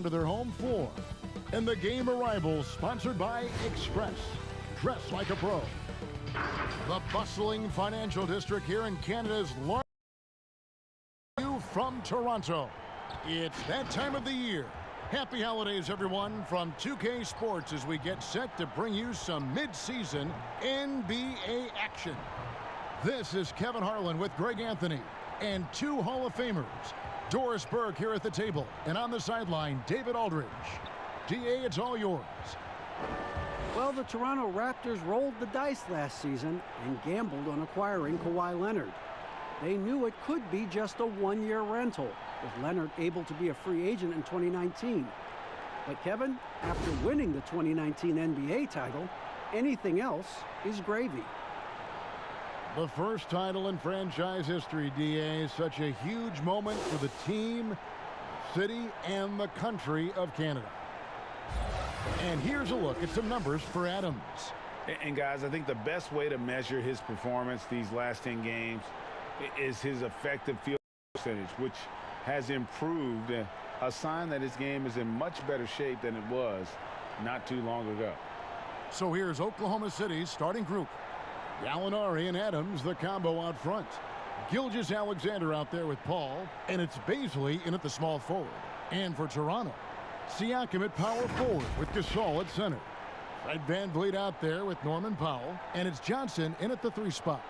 onto their home floor. And the game arrivals sponsored by Express. Dress like a pro. The bustling financial district here in Canada's largest from Toronto. It's that time of the year. Happy holidays, everyone, from 2K Sports as we get set to bring you some mid-season NBA action. This is Kevin Harlan with Greg Anthony and two Hall of Famers. Doris Burke here at the table, and on the sideline, David Aldridge. DA, it's all yours. Well, the Toronto Raptors rolled the dice last season and gambled on acquiring Kawhi Leonard. They knew it could be just a one-year rental, with Leonard able to be a free agent in 2019. But Kevin, after winning the 2019 NBA title, anything else is gravy. The first title in franchise history, DA. Such a huge moment for the team, city, and the country of Canada. And here's a look at some numbers for Adams. And guys, I think the best way to measure his performance these last 10 games is his effective field percentage, which has improved, a sign that his game is in much better shape than it was not too long ago. So here's Oklahoma City's starting group. Gallinari and Adams, the combo out front. Gilgeous-Alexander out there with Paul, and it's Bazley in at the small forward. And for Toronto, Siakam at power forward with Gasol at center. Fred VanVleet out there with Norman Powell, and it's Johnson in at the 3 spot.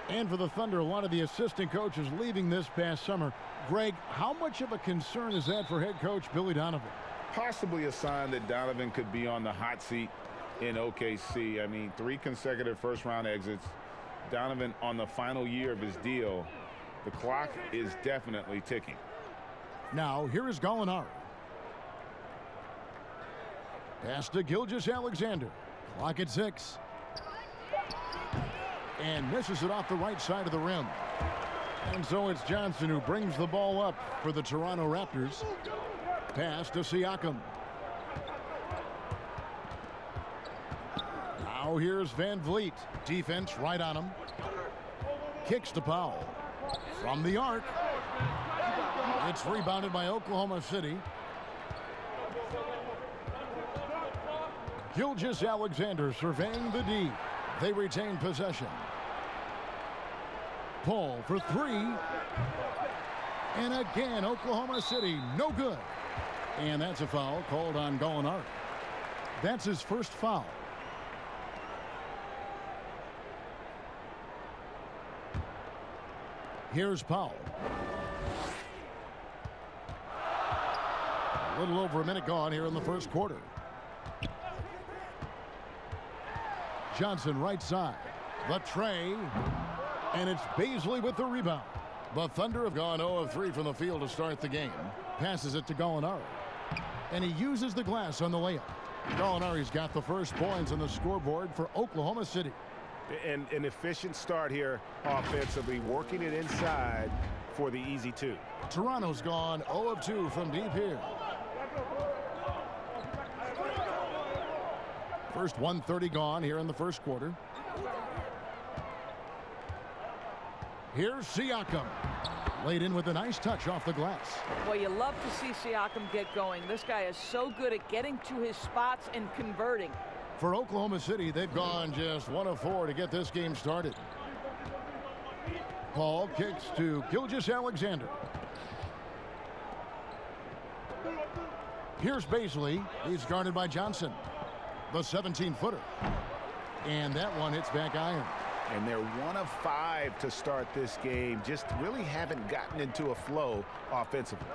And for the Thunder, a lot of the assistant coaches leaving this past summer. Greg, how much of a concern is that for head coach Billy Donovan? Possibly a sign that Donovan could be on the hot seat in OKC. I mean, 3 consecutive first-round exits. Donovan on the final year of his deal. The clock is definitely ticking. Now, here is Gallinari. Pass to Gilgeous-Alexander. Clock at 6. And misses it off the right side of the rim. And so it's Johnson who brings the ball up for the Toronto Raptors. Pass to Siakam. Now here's VanVleet. Defense right on him. Kicks to Powell. From the arc. It's rebounded by Oklahoma City. Gilgeous-Alexander surveying the D. They retain possession. Paul for 3. And again, Oklahoma City, no good. And that's a foul called on Gallinari. That's his first foul. Here's Powell. A little over a minute gone here in the first quarter. Johnson right side. The tray. And it's Bazley with the rebound. The Thunder have gone 0 of 3 from the field to start the game. Passes it to Gallinari. And he uses the glass on the layup. Gallinari's got the first points on the scoreboard for Oklahoma City. And an efficient start here offensively, working it inside for the easy 2. Toronto's gone 0 of 2 from deep here. First 1:30 gone here in the first quarter. Here's Siakam. Laid in with a nice touch off the glass. Well, you love to see Siakam get going. This guy is so good at getting to his spots and converting. For Oklahoma City, they've gone just 1 of 4 to get this game started. Paul kicks to Gilgeous-Alexander. Here's Bazley. He's guarded by Johnson. The 17-footer. And that one hits back iron. And they're 1 of 5 to start this game. Just really haven't gotten into a flow offensively.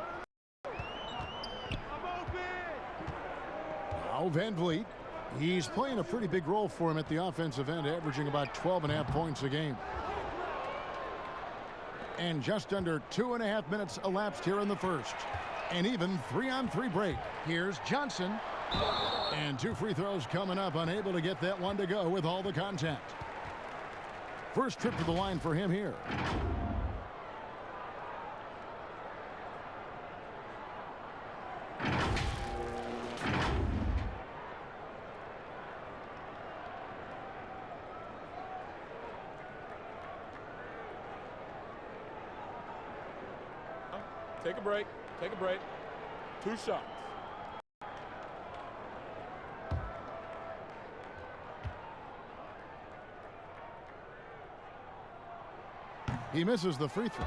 Now VanVleet. He's playing a pretty big role for him at the offensive end, averaging about 12.5 points a game. And just under 2.5 minutes elapsed here in the first. An even 3-on-3 break. Here's Johnson. And 2 free throws coming up, unable to get that one to go with all the contact. First trip to the line for him here. Take a break. Take a break. 2 shots. He misses the free throw.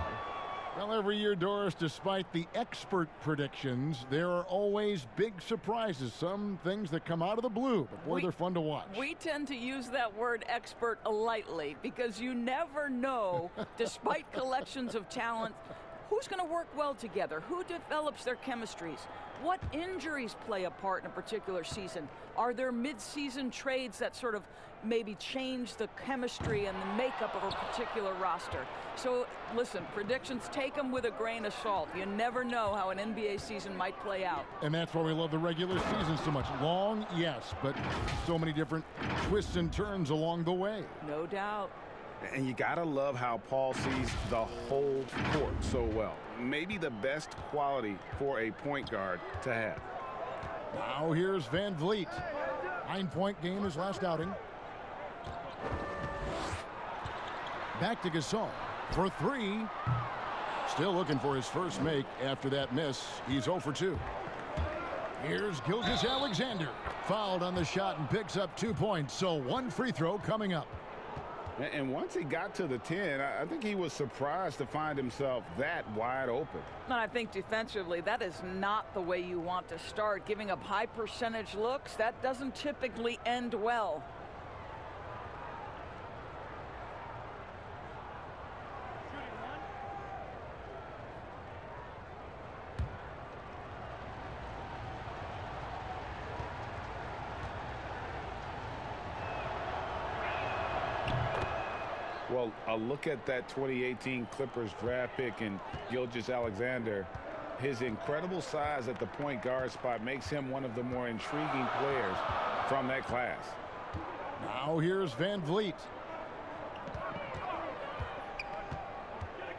Well, every year, Doris, despite the expert predictions, there are always big surprises. Some things that come out of the blue, but boy, they're fun to watch. We tend to use that word expert lightly because you never know, despite collections of talent, who's going to work well together, who develops their chemistries, what injuries play a part in a particular season. Are there mid-season trades that sort of maybe change the chemistry and the makeup of a particular roster? So, listen, predictions, take them with a grain of salt. You never know how an NBA season might play out. And that's why we love the regular season so much. Long, yes, but so many different twists and turns along the way. No doubt. And you got to love how Paul sees the whole court so well. Maybe the best quality for a point guard to have. Now here's Van Vliet. 9-point game his last outing. Back to Gasol for three. Still looking for his first make after that miss. He's 0 for 2. Here's Gilgeous-Alexander. Fouled on the shot and picks up 2 points. So one free throw coming up. And once he got to the 10, I think he was surprised to find himself that wide open. And I think defensively, that is not the way you want to start. Giving up high percentage looks, that doesn't typically end well. Well, a look at that 2018 Clippers draft pick and Gilgeous-Alexander. His incredible size at the point guard spot makes him one of the more intriguing players from that class. Now here's Van Vliet.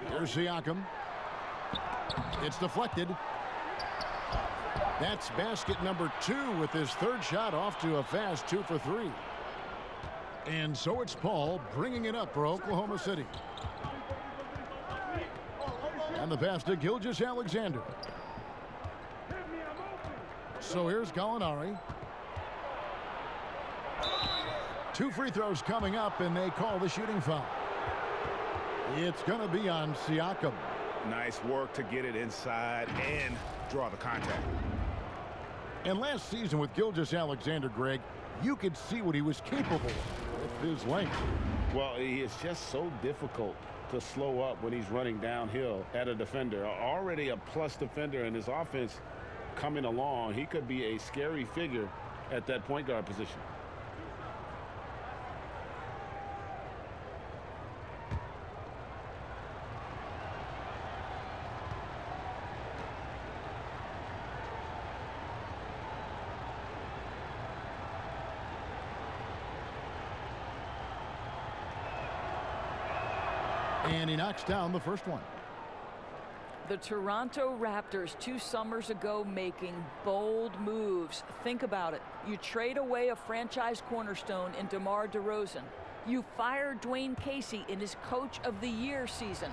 Here's Siakam. It's deflected. That's basket number 2 with his third shot off to a fast 2 for 3. And so it's Paul bringing it up for Oklahoma City. And the pass to Gilgeous-Alexander. So here's Gallinari. 2 free throws coming up, and they call the shooting foul. It's going to be on Siakam. Nice work to get it inside and draw the contact. And last season with Gilgeous-Alexander, Greg, you could see what he was capable of with his length. Well, he is just so difficult to slow up when he's running downhill at a defender. Already a plus defender in his offense coming along. He could be a scary figure at that point guard position. And he knocks down the first one. The Toronto Raptors 2 summers ago making bold moves. Think about it. You trade away a franchise cornerstone in DeMar DeRozan. You fire Dwayne Casey in his Coach of the Year season.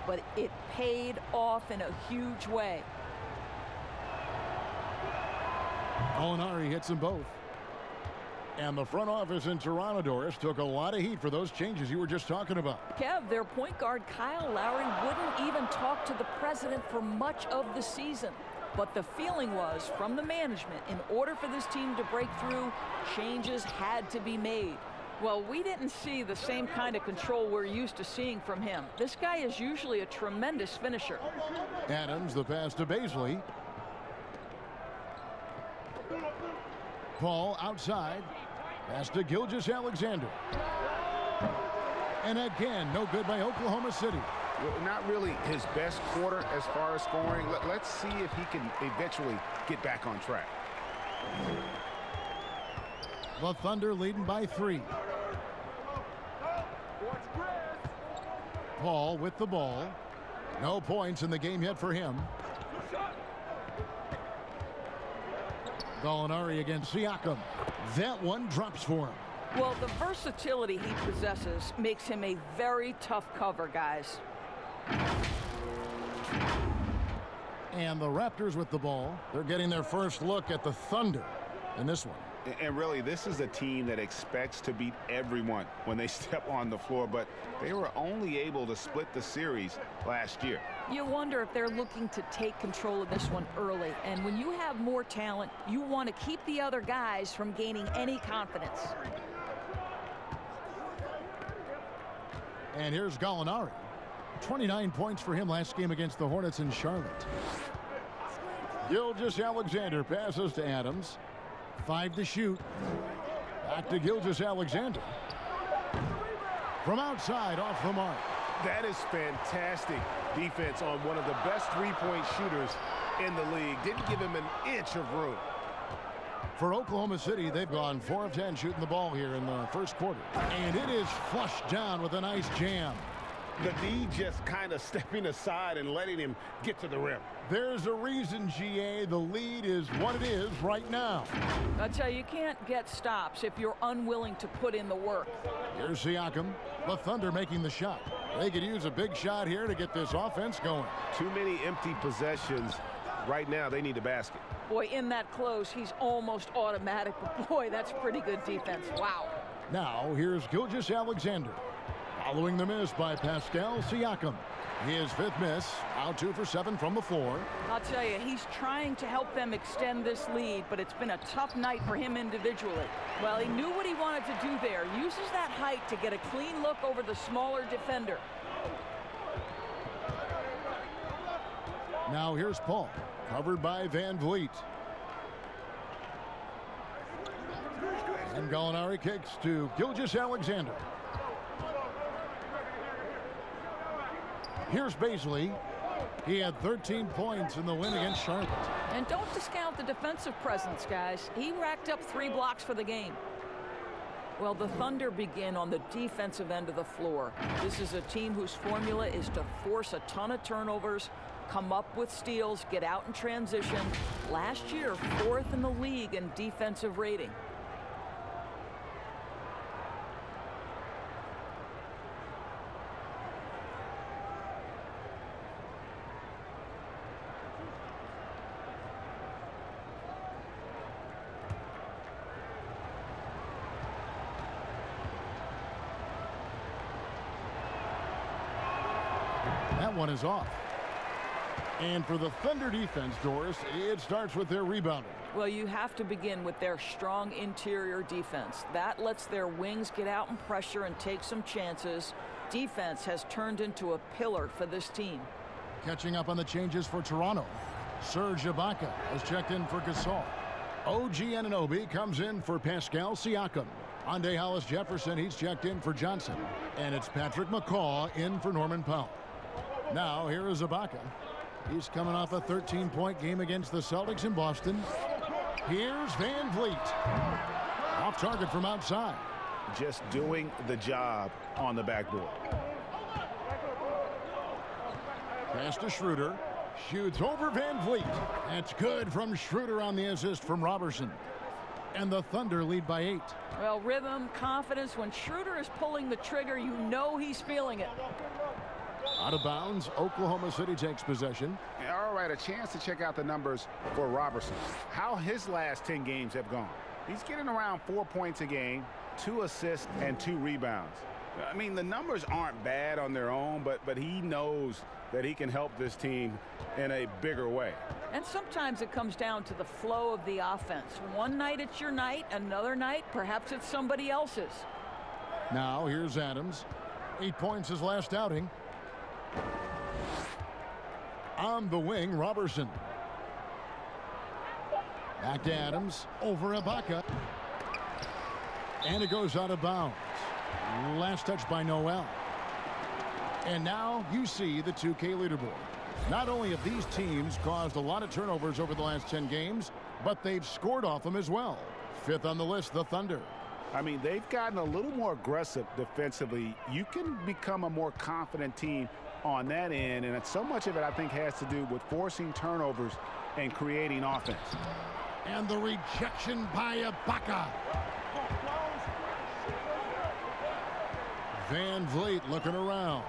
But it paid off in a huge way. Gallinari hits them both. And the front office in Toronto, Doris, took a lot of heat for those changes you were just talking about. Kev, their point guard Kyle Lowry wouldn't even talk to the president for much of the season. But the feeling was, from the management, in order for this team to break through, changes had to be made. Well, we didn't see the same kind of control we're used to seeing from him. This guy is usually a tremendous finisher. Adams, the pass to Bazley. Paul outside. Pass to Gilgeous-Alexander. And again, no good by Oklahoma City. Well, not really his best quarter as far as scoring. Let's see if he can eventually get back on track. The Thunder leading by 3. Paul with the ball. No points in the game yet for him. Gallinari against Siakam. That one drops for him. Well, the versatility he possesses makes him a very tough cover, guys. And the Raptors with the ball. They're getting their first look at the Thunder in this one. And really, this is a team that expects to beat everyone when they step on the floor, but they were only able to split the series last year. You wonder if they're looking to take control of this one early. And when you have more talent, you want to keep the other guys from gaining any confidence. And here's Gallinari. 29 points for him last game against the Hornets in Charlotte. Gilgeous-Alexander passes to Adams. 5 to shoot. Back to Gilgeous-Alexander. From outside, off the mark. That is fantastic defense on one of the best three-point shooters in the league. Didn't give him an inch of room. For Oklahoma City, they've gone 4 of 10 shooting the ball here in the first quarter. And it is flushed down with a nice jam. The D just kind of stepping aside and letting him get to the rim. There's a reason, GA, the lead is what it is right now. I tell you, you can't get stops if you're unwilling to put in the work. Here's Siakam. The Thunder making the shot. They could use a big shot here to get this offense going. Too many empty possessions. Right now, they need a basket. Boy, in that close, he's almost automatic. But boy, that's pretty good defense. Wow. Now, here's Gilgeous-Alexander. Following the miss by Pascal Siakam. His 5th miss, out 2 for 7 from the floor. I'll tell you, he's trying to help them extend this lead, but it's been a tough night for him individually. Well, he knew what he wanted to do there. Uses that height to get a clean look over the smaller defender. Now here's Paul, covered by Van Vliet. And Gallinari kicks to Gilgeous-Alexander. Here's Baisley. He had 13 points in the win against Charlotte. And don't discount the defensive presence, guys. He racked up 3 blocks for the game. Well, the Thunder begin on the defensive end of the floor. This is a team whose formula is to force a ton of turnovers, come up with steals, get out in transition. Last year, 4th in the league in defensive rating. That one is off. And for the Thunder defense, Doris, it starts with their rebounding. Well, you have to begin with their strong interior defense. That lets their wings get out and pressure and take some chances. Defense has turned into a pillar for this team. Catching up on the changes for Toronto. Serge Ibaka has checked in for Gasol. OG Anunoby comes in for Pascal Siakam. Andre Hollis-Jefferson, he's checked in for Johnson. And it's Patrick McCaw in for Norman Powell. Now, here is Ibaka. He's coming off a 13-point game against the Celtics in Boston. Here's Van Vliet. Off target from outside. Just doing the job on the backboard. Pass to Schroeder. Shoots over Van Vliet. That's good from Schroeder on the assist from Robertson. And the Thunder lead by 8. Well, rhythm, confidence. When Schroeder is pulling the trigger, you know he's feeling it. Out of bounds, Oklahoma City takes possession. All right, a chance to check out the numbers for Robertson. How his last 10 games have gone. He's getting around 4 points a game, 2 assists, and 2 rebounds. I mean, the numbers aren't bad on their own, but he knows that he can help this team in a bigger way. And sometimes it comes down to the flow of the offense. One night it's your night, another night perhaps it's somebody else's. Now here's Adams. 8 points his last outing. On the wing, Robertson. Back to Adams. Over Ibaka. And it goes out of bounds. Last touch by Noel. And now you see the 2K leaderboard. Not only have these teams caused a lot of turnovers over the last 10 games, but they've scored off them as well. 5th on the list, the Thunder. I mean, they've gotten a little more aggressive defensively. You can become a more confident team on that end, and so much of it, I think, has to do with forcing turnovers and creating offense. And the rejection by Ibaka. Van Vliet looking around.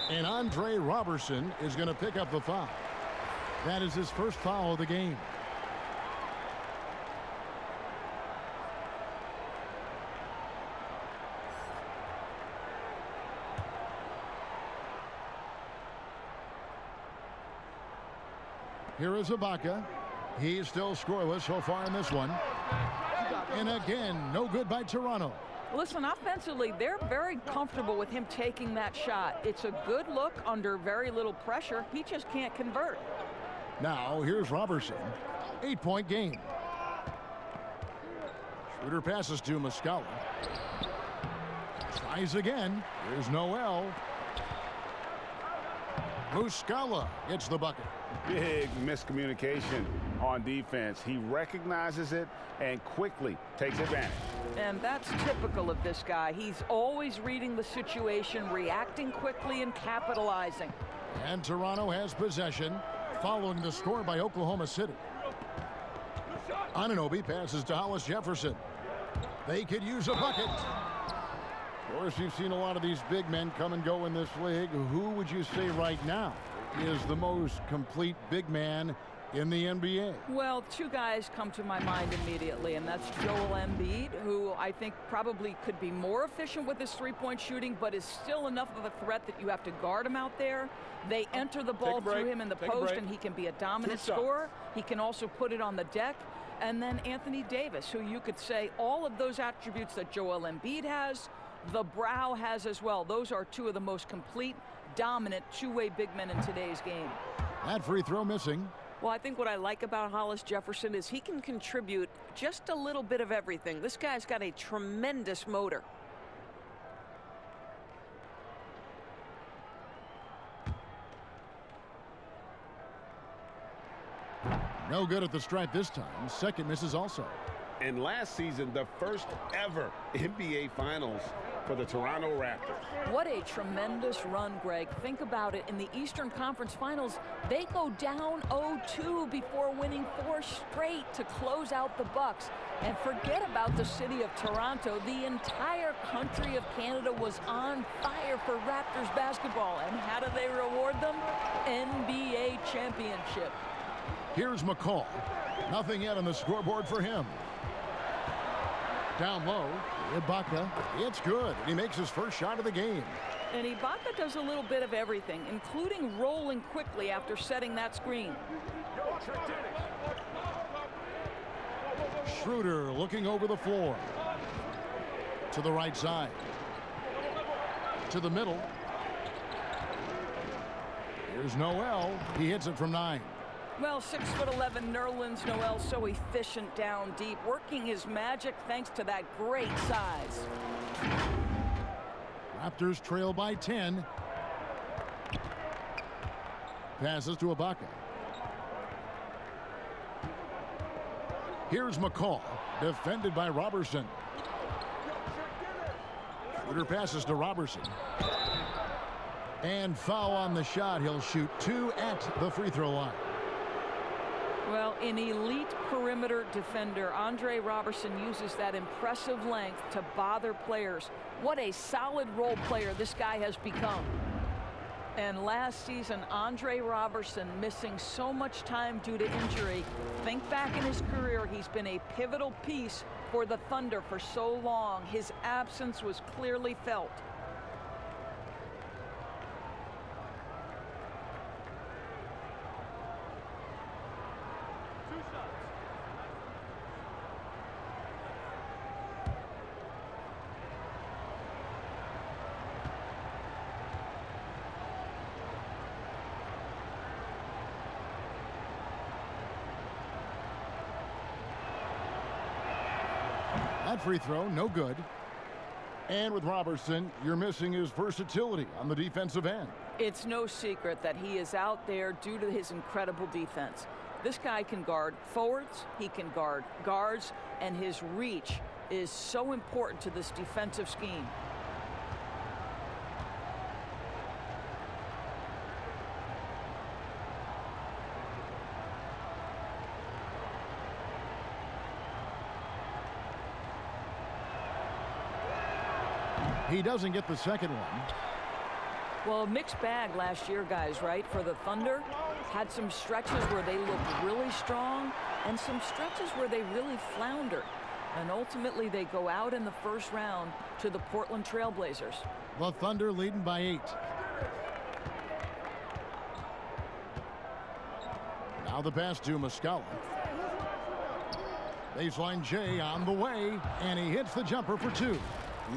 And Andre Robertson is going to pick up the foul. That is his first foul of the game. Here is Ibaka. He's still scoreless so far in this one. And again, no good by Toronto. Listen, offensively, they're very comfortable with him taking that shot. It's a good look under very little pressure. He just can't convert. Now, here's Robertson. 8-point game. Schroeder passes to Muscala. Tries again. Here's Noel. Muscala gets the bucket. Big miscommunication on defense. He recognizes it and quickly takes advantage. And that's typical of this guy. He's always reading the situation, reacting quickly, and capitalizing. And Toronto has possession following the score by Oklahoma City. Anunoby passes to Hollis Jefferson. They could use a bucket. Of course, you've seen a lot of these big men come and go in this league. Who would you say right now is the most complete big man in the NBA? Well, two guys come to my mind immediately, and that's Joel Embiid, who I think probably could be more efficient with his three-point shooting, but is still enough of a threat that you have to guard him out there. They enter the ball through him in the post, and he can be a dominant scorer. He can also put it on the deck. And then Anthony Davis, who you could say all of those attributes that Joel Embiid has, the Brow has as well. Those are two of the most complete, dominant, two-way big men in today's game. That free throw missing. Well, I think what I like about Hollis Jefferson is he can contribute just a little bit of everything. This guy's got a tremendous motor. No good at the stripe this time. Second misses also. And last season, the first ever NBA Finals for the Toronto Raptors. What a tremendous run, Greg. Think about it. In the Eastern Conference Finals, they go down 0-2 before winning 4 straight to close out the Bucks. And forget about the city of Toronto. The entire country of Canada was on fire for Raptors basketball. And how do they reward them? NBA championship. Here's McCall. Nothing yet on the scoreboard for him. Down low, Ibaka. It's good. He makes his first shot of the game. And Ibaka does a little bit of everything, including rolling quickly after setting that screen. Schroeder looking over the floor. To the right side. To the middle. Here's Noel. He hits it from 9. Well, 6'11", Nerlens Noel, so efficient down deep, working his magic thanks to that great size. Raptors trail by 10. Passes to Ibaka. Here's McCall, defended by Robertson. Schroeder passes to Robertson. And foul on the shot. He'll shoot 2 at the free throw line. Well, an elite perimeter defender, Andre Robertson uses that impressive length to bother players. What a solid role player this guy has become. And last season, Andre Robertson missing so much time due to injury. Think back in his career, he's been a pivotal piece for the Thunder for so long. His absence was clearly felt. That free throw, no good. And with Robertson, you're missing his versatility on the defensive end. It's no secret that he is out there due to his incredible defense. This guy can guard forwards, he can guard guards, and his reach is so important to this defensive scheme. He doesn't get the second one. Well, a mixed bag last year, guys, right? For the Thunder, had some stretches where they looked really strong and some stretches where they really floundered. And ultimately, they go out in the first round to the Portland Trail Blazers. The Thunder leading by 8. Now the pass to Muscala. Baseline J on the way, and he hits the jumper for two.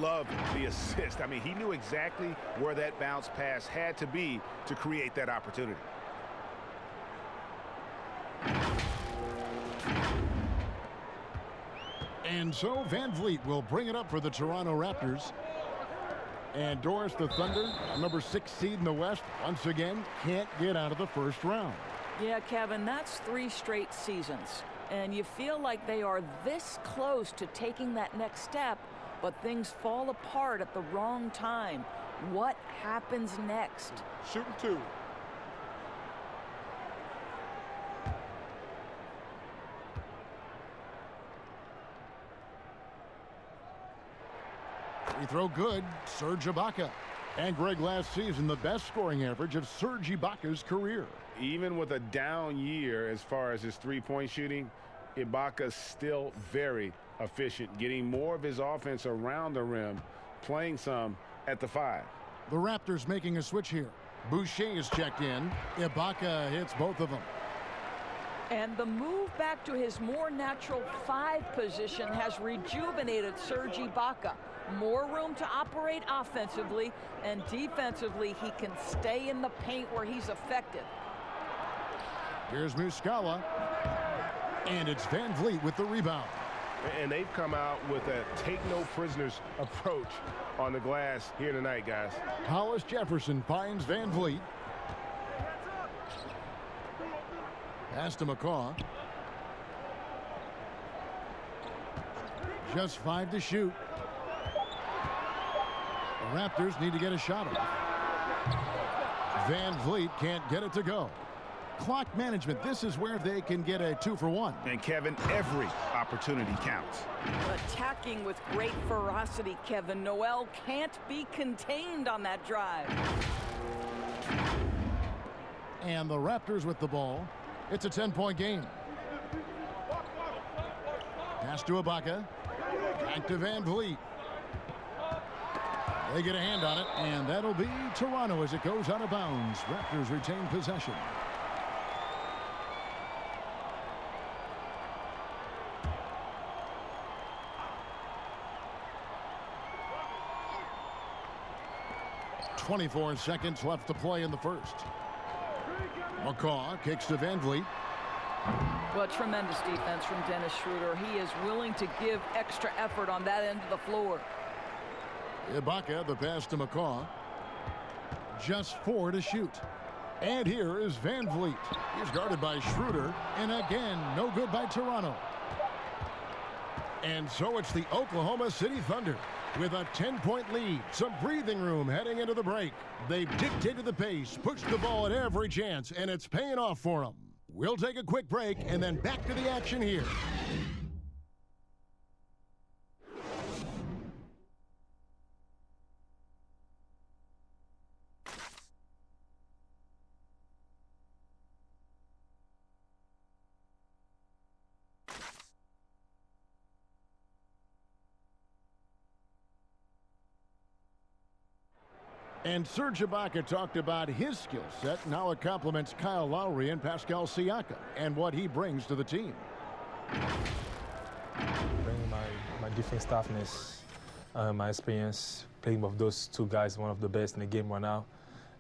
Love the assist. I mean, he knew exactly where that bounce pass had to be to create that opportunity. And so Van Vliet will bring it up for the Toronto Raptors. And Doris, the Thunder, number 6 seed in the West, once again can't get out of the first round. Yeah, Kevin, that's 3 straight seasons. And you feel like they are this close to taking that next step, but things fall apart at the wrong time. What happens next? Shooting 2. Free throw good, Serge Ibaka. And Greg, last season, the best scoring average of Serge Ibaka's career. Even with a down year as far as his three-point shooting, Ibaka's still very efficient, getting more of his offense around the rim, playing some at the 5. The Raptors making a switch here. Boucher is checked in. Ibaka hits both of them. And the move back to his more natural 5 position has rejuvenated Serge Ibaka. More room to operate offensively, and defensively he can stay in the paint where he's effective. Here's Muscala. And it's Van Vliet with the rebound. And they've come out with a take-no-prisoners approach on the glass here tonight, guys. Hollis Jefferson finds Van Vliet. Pass to McCaw. Just 5 to shoot. The Raptors need to get a shot off. Van Vliet can't get it to go. Clock management, this is where they can get a 2-for-1. And Kevin, every opportunity counts. Attacking with great ferocity, Kevin. Noel can't be contained on that drive. And the Raptors with the ball. It's a 10-point game. Pass to Ibaka. Back to Van Vliet. They get a hand on it, and that'll be Toronto as it goes out of bounds. Raptors retain possession. .24 seconds left to play in the first. McCaw kicks to Van Vliet. Well, tremendous defense from Dennis Schroeder. He is willing to give extra effort on that end of the floor. Ibaka, the pass to McCaw. Just 4 to shoot. And here is Van Vliet. He's guarded by Schroeder. And again, no good by Toronto. And so it's the Oklahoma City Thunder with a 10-point lead. Some breathing room heading into the break. They've dictated the pace, pushed the ball at every chance, and it's paying off for them. We'll take a quick break and then back to the action here. And Serge Ibaka talked about his skill set. Now it complements Kyle Lowry and Pascal Siakam and what he brings to the team. Bringing my defense toughness, my experience playing with those 2 guys, one of the best in the game right now,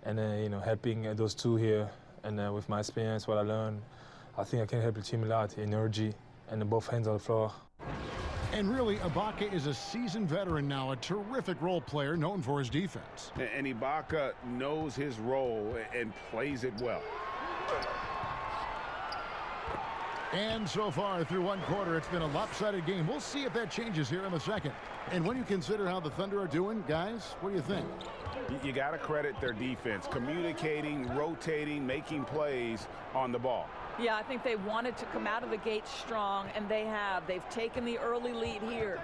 and then helping those 2 here, and with my experience, what I learned, I think I can help the team a lot. Energy and both hands on the floor. And really, Ibaka is a seasoned veteran now, a terrific role player known for his defense. And Ibaka knows his role and plays it well. And so far through 1 quarter, it's been a lopsided game. We'll see if that changes here in the second. And when you consider how the Thunder are doing, guys, what do you think? You got to credit their defense, communicating, rotating, making plays on the ball. Yeah, I think they wanted to come out of the gate strong, and they have. They've taken the early lead here.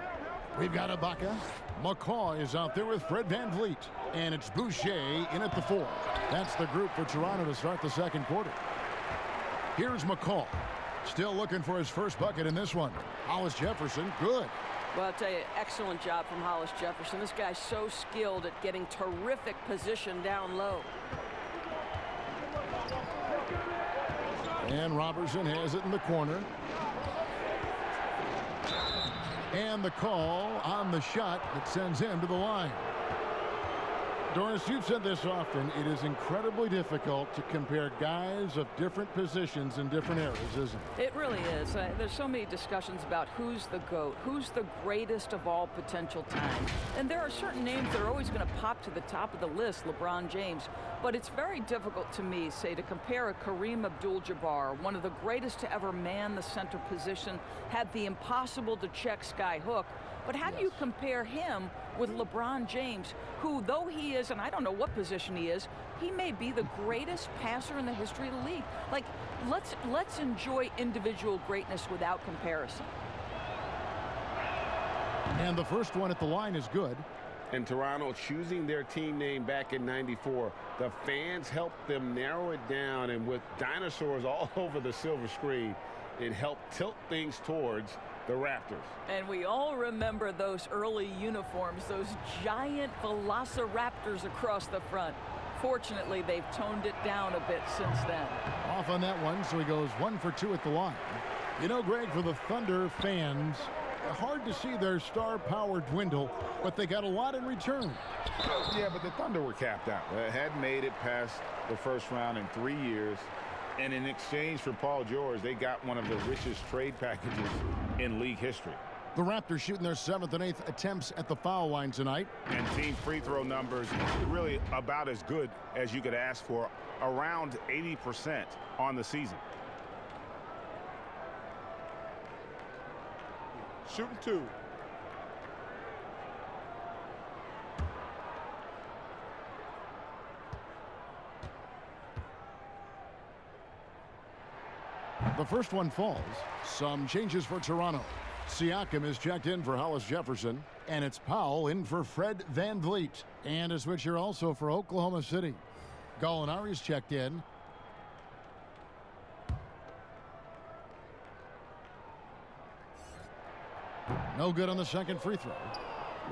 We've got Ibaka. McCaw is out there with Fred Van Vliet. And it's Boucher in at the 4. That's the group for Toronto to start the second quarter. Here's McCaw. Still looking for his first bucket in this one. Hollis Jefferson, good. Well, I'll tell you, excellent job from Hollis Jefferson. This guy's so skilled at getting terrific position down low. And Robertson has it in the corner. And the call on the shot that sends him to the line. Doris, you've said this often. It is incredibly difficult to compare guys of different positions in different areas, isn't it? It really is. There's so many discussions about who's the GOAT, who's the greatest of all potential time. And there are certain names that are always going to pop to the top of the list, LeBron James. But it's very difficult to me, say, to compare a Kareem Abdul-Jabbar, one of the greatest to ever man the center position, had the impossible to check sky hook. But how do you compare him with LeBron James, who, though he is, and I don't know what position he is, he may be the greatest passer in the history of the league. Like, let's enjoy individual greatness without comparison. And the first one at the line is good. And Toronto choosing their team name back in '94, the fans helped them narrow it down, and with dinosaurs all over the silver screen, it helped tilt things towards the Raptors. And we all remember those early uniforms, those giant velociraptors across the front. Fortunately, they've toned it down a bit since then. Off on that one, so he goes 1 for 2 at the line. You know, Greg, for the Thunder fans, hard to see their star power dwindle, but they got a lot in return. Yeah, but the Thunder were capped out. They hadn't made it past the first round in 3 years. And in exchange for Paul George, they got one of the richest trade packages in league history. The Raptors shooting their 7th and 8th attempts at the foul line tonight. And team free throw numbers really about as good as you could ask for, around 80% on the season. Shooting 2. The first one falls. Some changes for Toronto. Siakam is checked in for Hollis Jefferson, and it's Powell in for Fred VanVleet. And a switcher also for Oklahoma City. Gallinari's checked in. No good on the second free throw.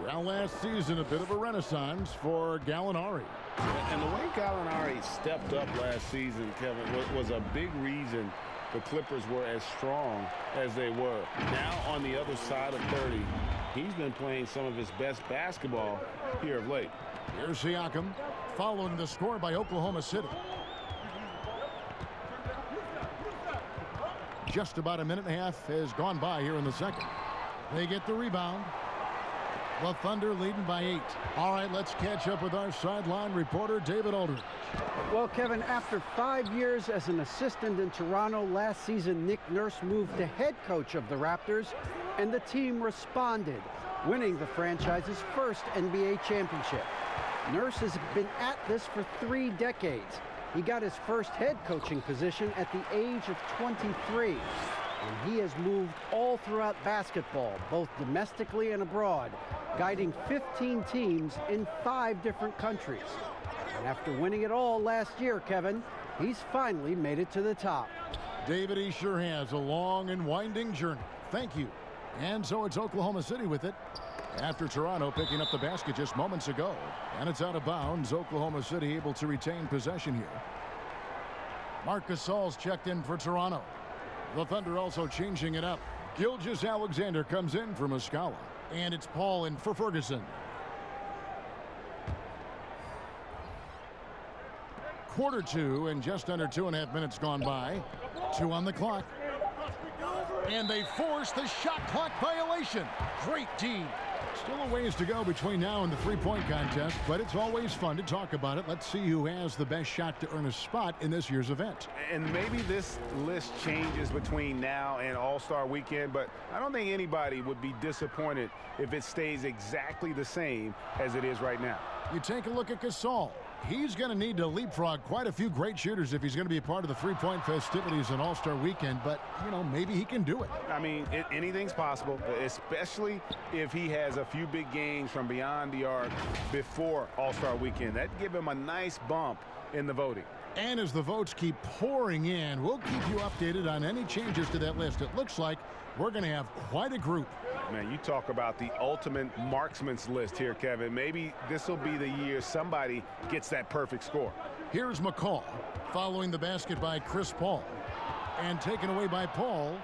Well, last season, a bit of a renaissance for Gallinari. And the way Gallinari stepped up last season, Kevin, was a big reason the Clippers were as strong as they were. Now on the other side of 30, he's been playing some of his best basketball here of late. Here's Siakam following the score by Oklahoma City. Just about a minute and a half has gone by here in the second. They get the rebound. The Thunder leading by 8. All right, let's catch up with our sideline reporter, David Aldridge. Well, Kevin, after 5 years as an assistant in Toronto, last season Nick Nurse moved to head coach of the Raptors, and the team responded, winning the franchise's first NBA championship. Nurse has been at this for 3 decades. He got his first head coaching position at the age of 23. And he has moved all throughout basketball, both domestically and abroad, guiding 15 teams in 5 different countries. And after winning it all last year, Kevin, he's finally made it to the top. David, he sure has a long and winding journey. Thank you. And so it's Oklahoma City with it. After Toronto picking up the basket just moments ago. And it's out of bounds. Oklahoma City able to retain possession here. Marc Gasol's checked in for Toronto. The Thunder also changing it up. Gilgeous-Alexander comes in for Muscala. And it's Paul in for Ferguson. Quarter 2 and just under 2.5 minutes gone by. 2 on the clock. And they force the shot clock violation. Great D. Still a ways to go between now and the three-point contest, but it's always fun to talk about it. Let's see who has the best shot to earn a spot in this year's event. And maybe this list changes between now and All-Star Weekend, but I don't think anybody would be disappointed if it stays exactly the same as it is right now. You take a look at Gasol. He's going to need to leapfrog quite a few great shooters if he's going to be a part of the three-point festivities on All-Star Weekend, but, you know, maybe he can do it. I mean, anything's possible, especially if he has a few big games from beyond the arc before All-Star Weekend. That'd give him a nice bump in the voting. And as the votes keep pouring in, we'll keep you updated on any changes to that list. It looks like we're going to have quite a group. Man, you talk about the ultimate marksman's list here, Kevin. Maybe this will be the year somebody gets that perfect score. Here's McCall following the basket by Chris Paul. And taken away by Paul.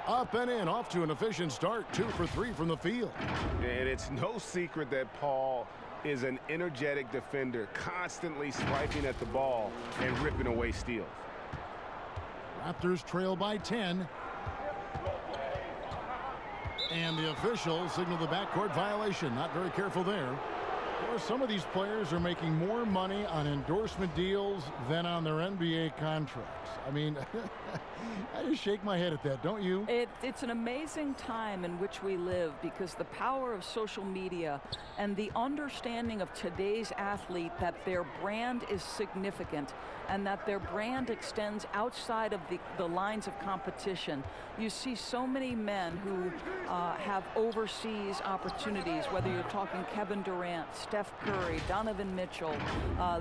Up and in, off to an efficient start. 2 for 3 from the field. And it's no secret that Paul is an energetic defender, constantly swiping at the ball and ripping away steals. Raptors trail by 10. And the officials signal the backcourt violation. Not very careful there. Of course, some of these players are making more money on endorsement deals than on their NBA contracts. I mean, I just shake my head at that, don't you? It's an amazing time in which we live, because the power of social media and the understanding of today's athlete that their brand is significant and that their brand extends outside of the lines of competition. You see so many men who have overseas opportunities, whether you're talking Kevin Durant, Steph Curry, Donovan Mitchell.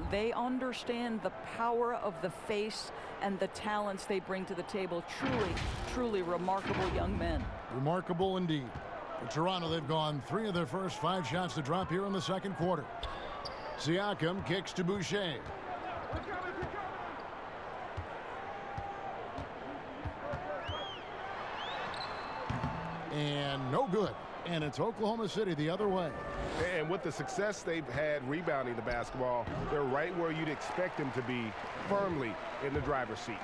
They understand the power of the face and the talents they bring to the table. Truly, truly remarkable young men. Remarkable indeed. For Toronto, they've gone 3 of their first 5 shots to drop here in the second quarter. Siakam kicks to Boucher. And no good. And it's Oklahoma City the other way. And with the success they've had rebounding the basketball, they're right where you'd expect them to be, firmly in the driver's seat.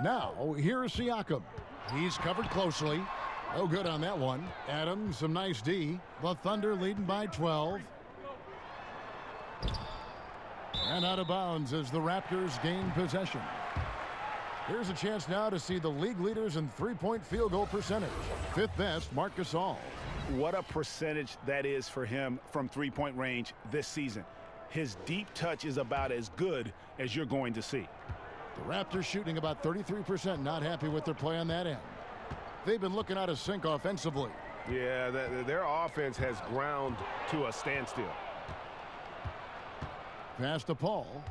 Now, here's Siakam. He's covered closely. No good on that one. Adams, some nice D. The Thunder leading by 12. And out of bounds as the Raptors gain possession. Here's a chance now to see the league leaders in three-point field goal percentage. 5th best, Marc Gasol. What a percentage that is for him from three-point range this season. His deep touch is about as good as you're going to see. The Raptors shooting about 33%, not happy with their play on that end. They've been looking out of sync offensively. Yeah, their offense has ground to a standstill. Pass to Paul.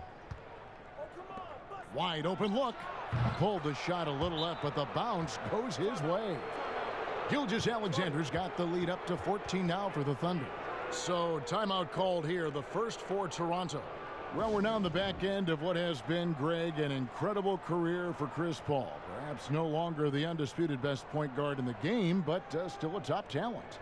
Wide open look. Pulled the shot a little left, but the bounce goes his way. Gilgeous-Alexander's got the lead up to 14 now for the Thunder. So timeout called here, the first for Toronto. Well, we're now on the back end of what has been, Greg, an incredible career for Chris Paul. Perhaps no longer the undisputed best point guard in the game, but still a top talent.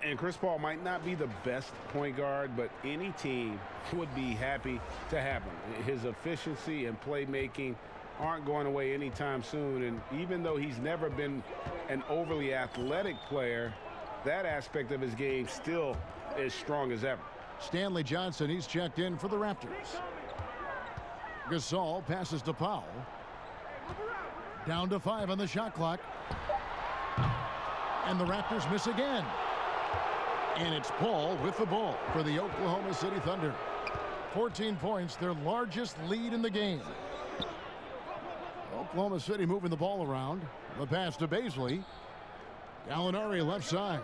And Chris Paul might not be the best point guard, but any team would be happy to have him. His efficiency and playmaking aren't going away anytime soon. And even though he's never been an overly athletic player, that aspect of his game still is strong as ever. Stanley Johnson, he's checked in for the Raptors. Gasol passes to Powell. Down to 5 on the shot clock. And the Raptors miss again. And it's Paul with the ball for the Oklahoma City Thunder. 14 points, their largest lead in the game. Oklahoma City moving the ball around. The pass to Bazley. Gallinari left side.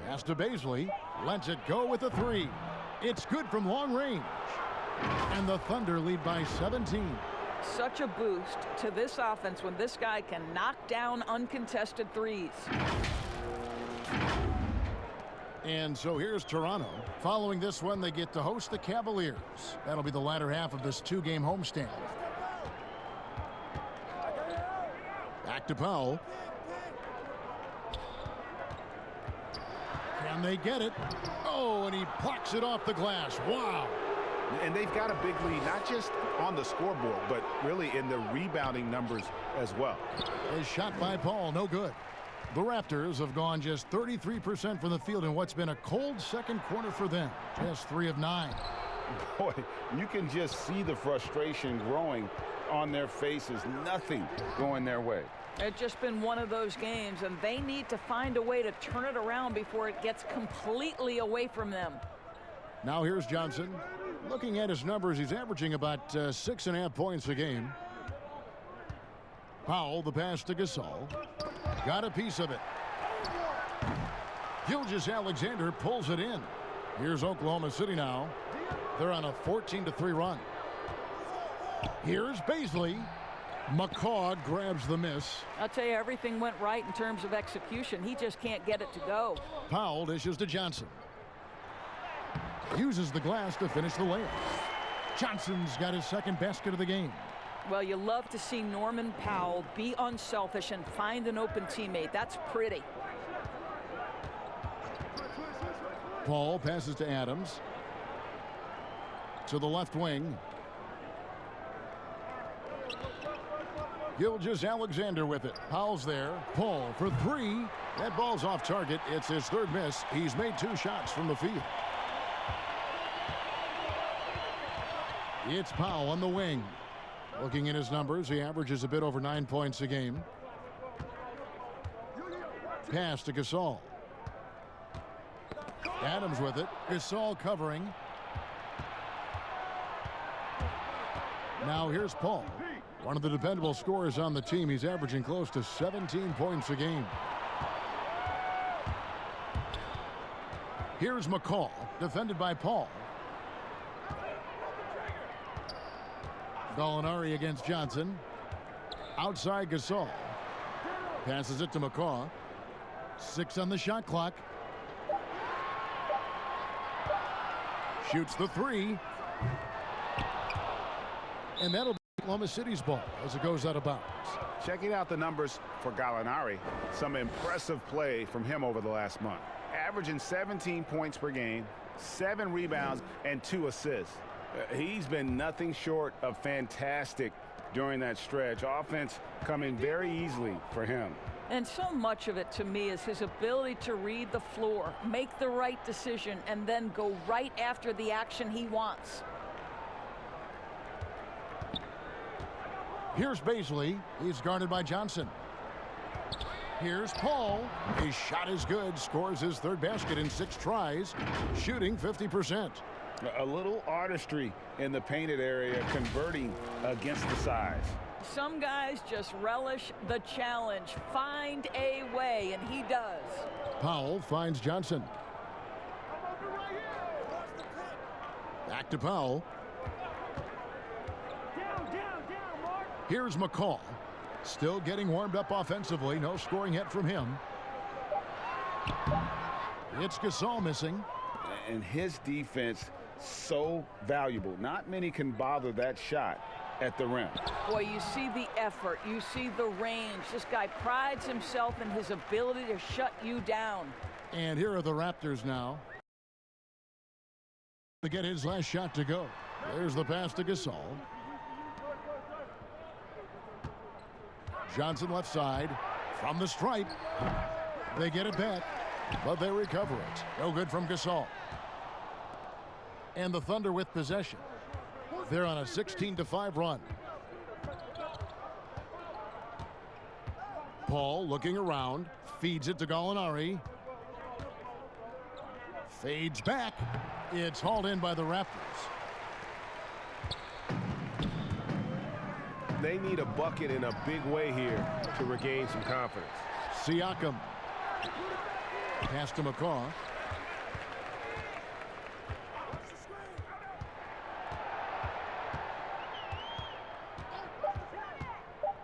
Pass to Bazley. Lets it go with a 3. It's good from long range. And the Thunder lead by 17. Such a boost to this offense when this guy can knock down uncontested threes. And so here's Toronto. Following this one, they get to host the Cavaliers. That'll be the latter half of this 2-game homestand. Back to Powell. Can they get it? Oh, and he plucks it off the glass. Wow. And they've got a big lead, not just on the scoreboard, but really in the rebounding numbers as well. A shot by Paul, no good. The Raptors have gone just 33% from the field in what's been a cold second quarter for them. Just 3 of 9. Boy, you can just see the frustration growing on their faces. Nothing going their way. It's just been one of those games, and they need to find a way to turn it around before it gets completely away from them. Now here's Johnson. Looking at his numbers, he's averaging about 6.5 points a game. Powell, the pass to Gasol. Got a piece of it. Gilgeous-Alexander pulls it in. Here's Oklahoma City now. They're on a 14-3 run. Here's Bazley. McCaw grabs the miss. I'll tell you, everything went right in terms of execution. He just can't get it to go. Powell dishes to Johnson. Uses the glass to finish the layup. Johnson's got his second basket of the game. Well, you love to see Norman Powell be unselfish and find an open teammate. That's pretty. Paul passes to Adams. To the left wing. Gilgeous-Alexander with it. Powell's there. Paul for three. That ball's off target. It's his third miss. He's made 2 shots from the field. It's Powell on the wing. Looking at his numbers, he averages a bit over 9 points a game. Pass to Gasol. Adams with it. Gasol covering. Now here's Paul. One of the dependable scorers on the team. He's averaging close to 17 points a game. Here's McCall, defended by Paul. Gallinari against Johnson. Outside Gasol. Passes it to McCaw. 6 on the shot clock. Shoots the 3. And that'll be Oklahoma City's ball as it goes out of bounds. Checking out the numbers for Gallinari. Some impressive play from him over the last month. Averaging 17 points per game, 7 rebounds, and 2 assists. He's been nothing short of fantastic during that stretch. Offense coming very easily for him. And so much of it to me is his ability to read the floor, make the right decision, and then go right after the action he wants. Here's Baisley. He's guarded by Johnson. Here's Paul. His shot is good. Scores his third basket in 6 tries. Shooting 50%. A little artistry in the painted area, converting against the size. Some guys just relish the challenge. Find a way, and he does. Powell finds Johnson. Back to Powell. Here's McCall. Still getting warmed up offensively. No scoring yet from him. It's Gasol missing. And his defense so valuable. Not many can bother that shot at the rim. Boy, you see the effort. You see the range. This guy prides himself in his ability to shut you down. And here are the Raptors now. To get his last shot to go. There's the pass to Gasol. Johnson left side. From the stripe. They get it back, but they recover it. No good from Gasol. And the Thunder with possession. They're on a 16-5 run. Paul looking around. Feeds it to Gallinari. Fades back. It's hauled in by the Raptors. They need a bucket in a big way here to regain some confidence. Siakam. Pass to McCaw.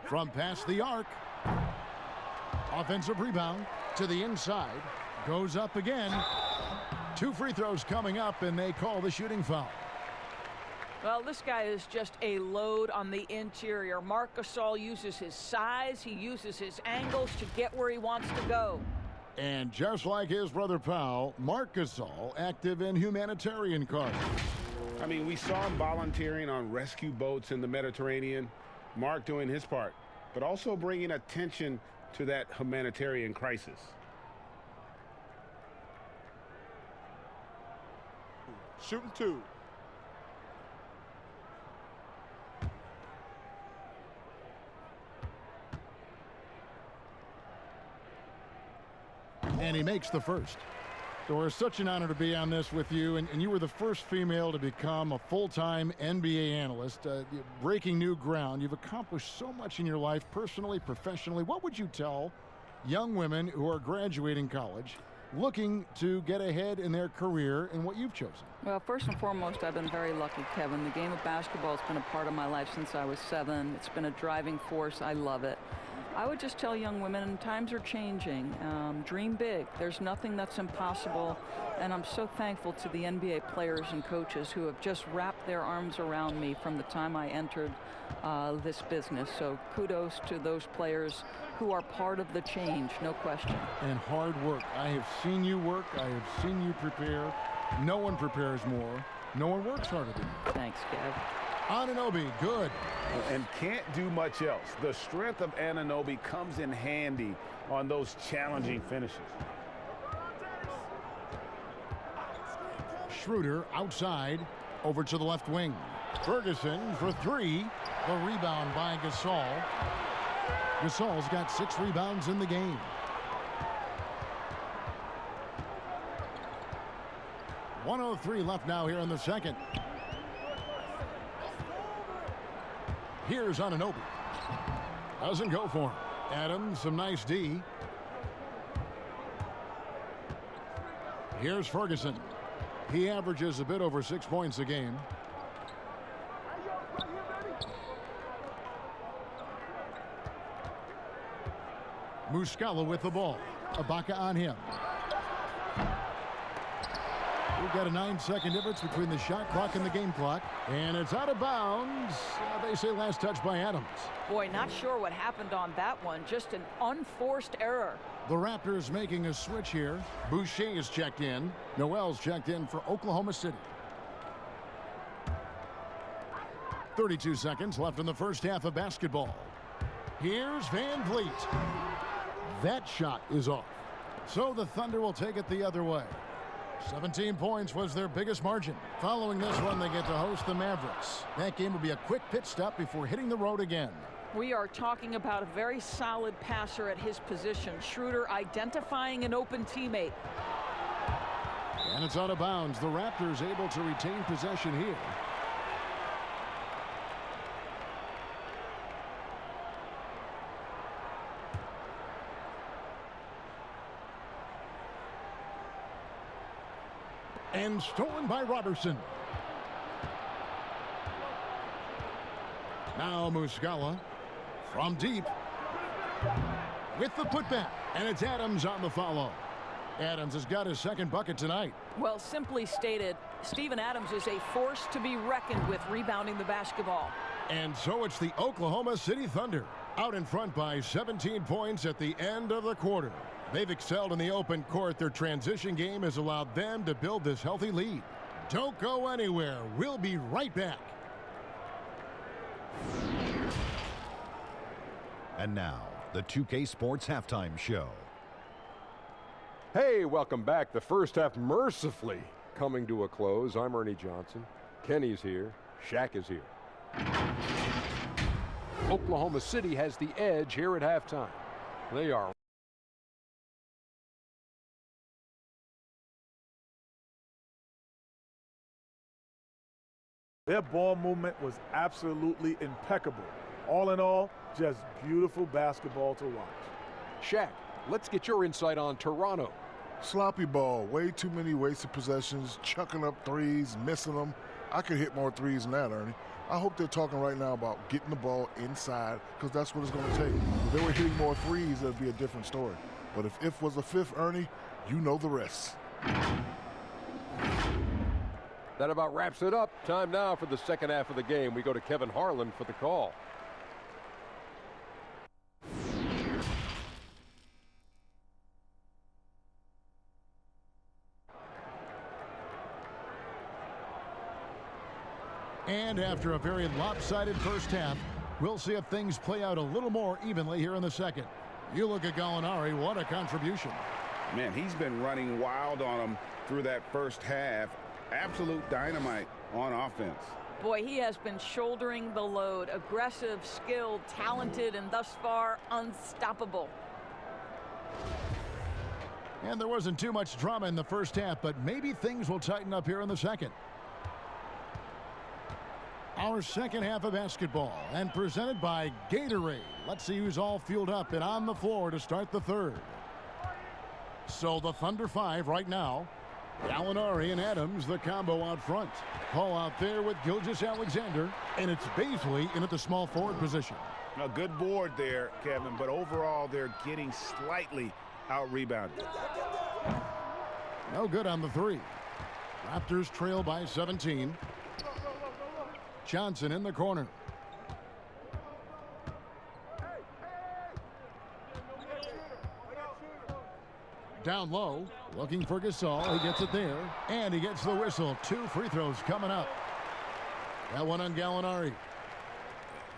From past the arc. Offensive rebound to the inside. Goes up again. 2 free throws coming up, and they call the shooting foul. Well, this guy is just a load on the interior. Marc Gasol uses his size. He uses his angles to get where he wants to go. And just like his brother Powell, Marc Gasol active in humanitarian causes. I mean, we saw him volunteering on rescue boats in the Mediterranean. Mark doing his part, but also bringing attention to that humanitarian crisis. Shooting 2. And he makes the first. So it's such an honor to be on this with you. And you were the first female to become a full-time NBA analyst, breaking new ground. You've accomplished so much in your life, personally, professionally. What would you tell young women who are graduating college looking to get ahead in their career in what you've chosen? Well, first and foremost, I've been very lucky, Kevin. The game of basketball has been a part of my life since I was 7. It's been a driving force. I love it. I would just tell young women, times are changing. Dream big. There's nothing that's impossible. And I'm so thankful to the NBA players and coaches who have just wrapped their arms around me from the time I entered this business. So kudos to those players who are part of the change, no question. And hard work. I have seen you work. I have seen you prepare. No one prepares more. No one works harder than you. Thanks, Kev. Anunoby, good. And can't do much else. The strength of Anunoby comes in handy on those challenging finishes. Schroeder outside, over to the left wing. Ferguson for 3. The rebound by Gasol. Gasol's got 6 rebounds in the game. .103 left now here in the second. Here's Anunoby. Doesn't go for him. Adams, some nice D. Here's Ferguson. He averages a bit over 6 points a game. Muscala with the ball. Ibaka on him. We've got a 9-second difference between the shot clock and the game clock. And it's out of bounds. They say last touch by Adams. Boy, not sure what happened on that one. Just an unforced error. The Raptors making a switch here. Boucher is checked in. Noel's checked in for Oklahoma City. 32 seconds left in the first half of basketball. Here's Van Vliet. That shot is off. So the Thunder will take it the other way. 17 points was their biggest margin. Following this one, they get to host the Mavericks. That game will be a quick pit stop before hitting the road again. We are talking about a very solid passer at his position. Schroeder identifying an open teammate. And it's out of bounds. The Raptors able to retain possession here. And stolen by Robertson. Now Muscala from deep with the putback, and it's Adams on the follow. Adams has got his second bucket tonight. Well, simply stated, Steven Adams is a force to be reckoned with rebounding the basketball. And so it's the Oklahoma City Thunder out in front by 17 points at the end of the quarter. They've excelled in the open court. Their transition game has allowed them to build this healthy lead. Don't go anywhere. We'll be right back. And now, the 2K Sports Halftime Show. Hey, welcome back. The first half mercifully coming to a close. I'm Ernie Johnson. Kenny's here. Shaq is here. Oklahoma City has the edge here at halftime. They are Their ball movement was absolutely impeccable. All in all, just beautiful basketball to watch. Shaq, let's get your insight on Toronto. Sloppy ball, way too many wasted possessions, chucking up threes, missing them. I could hit more threes than that, Ernie. I hope they're talking right now about getting the ball inside, because that's what it's going to take. If they were hitting more threes, that'd be a different story. But if was a fifth, Ernie, you know the rest. That about wraps it up. Time now for the second half of the game. We go to Kevin Harlan for the call. And after a very lopsided first half, we'll see if things play out a little more evenly here in the second. You look at Gallinari, what a contribution. Man, he's been running wild on them through that first half. Absolute dynamite on offense. Boy, he has been shouldering the load. Aggressive, skilled, talented, and thus far unstoppable. And there wasn't too much drama in the first half, but maybe things will tighten up here in the second. Our second half of basketball, and presented by Gatorade. Let's see who's all fueled up and on the floor to start the third. So the Thunder 5 right now. Gallinari and Adams, the combo out front. Paul out there with Gilgeous-Alexander, and it's Baisley in at the small forward position. A good board there, Kevin, but overall they're getting slightly out-rebounded. No good on the three. Raptors trail by 17. Johnson in the corner. Down low, looking for Gasol. He gets it there, and he gets the whistle. 2 free throws coming up. That one on Gallinari.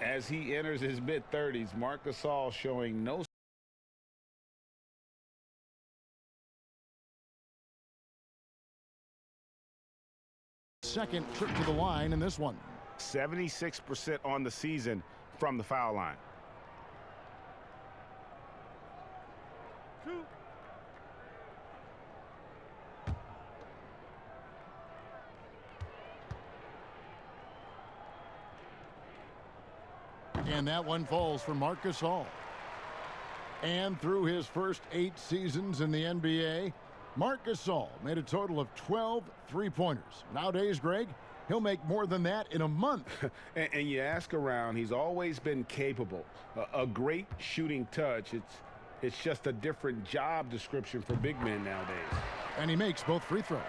As he enters his mid-30s, Marc Gasol showing no second trip to the line in this one. 76% on the season from the foul line. And that one falls for Marc Gasol. And through his first 8 seasons in the NBA, Marc Gasol made a total of 12 three-pointers. Nowadays, Greg, he'll make more than that in a month. and you ask around, he's always been capable. A great shooting touch. It's just a different job description for big men nowadays. And he makes both free throws.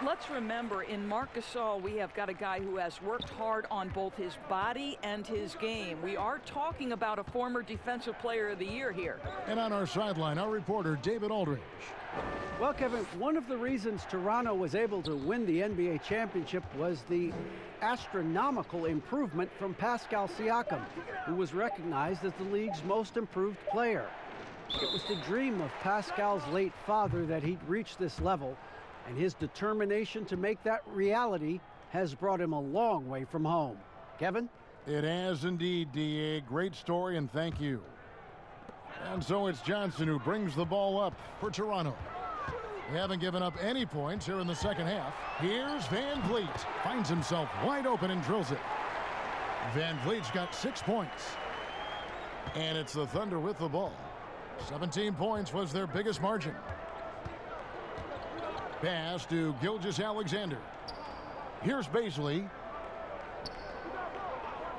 Let's remember, in Marc Gasol, we have got a guy who has worked hard on both his body and his game. We are talking about a former Defensive Player of the Year here. And on our sideline, our reporter, David Aldridge. Well, Kevin, one of the reasons Toronto was able to win the NBA championship was the astronomical improvement from Pascal Siakam, who was recognized as the league's most improved player. It was the dream of Pascal's late father that he'd reach this level, and his determination to make that reality has brought him a long way from home. Kevin? It has indeed, D.A. Great story, and thank you. And so it's Johnson who brings the ball up for Toronto. They haven't given up any points here in the second half. Here's Van Vliet. Finds himself wide open and drills it. Van Vliet's got 6 points. And it's the Thunder with the ball. 17 points was their biggest margin. Pass to Gilgeous-Alexander. Here's Baisley.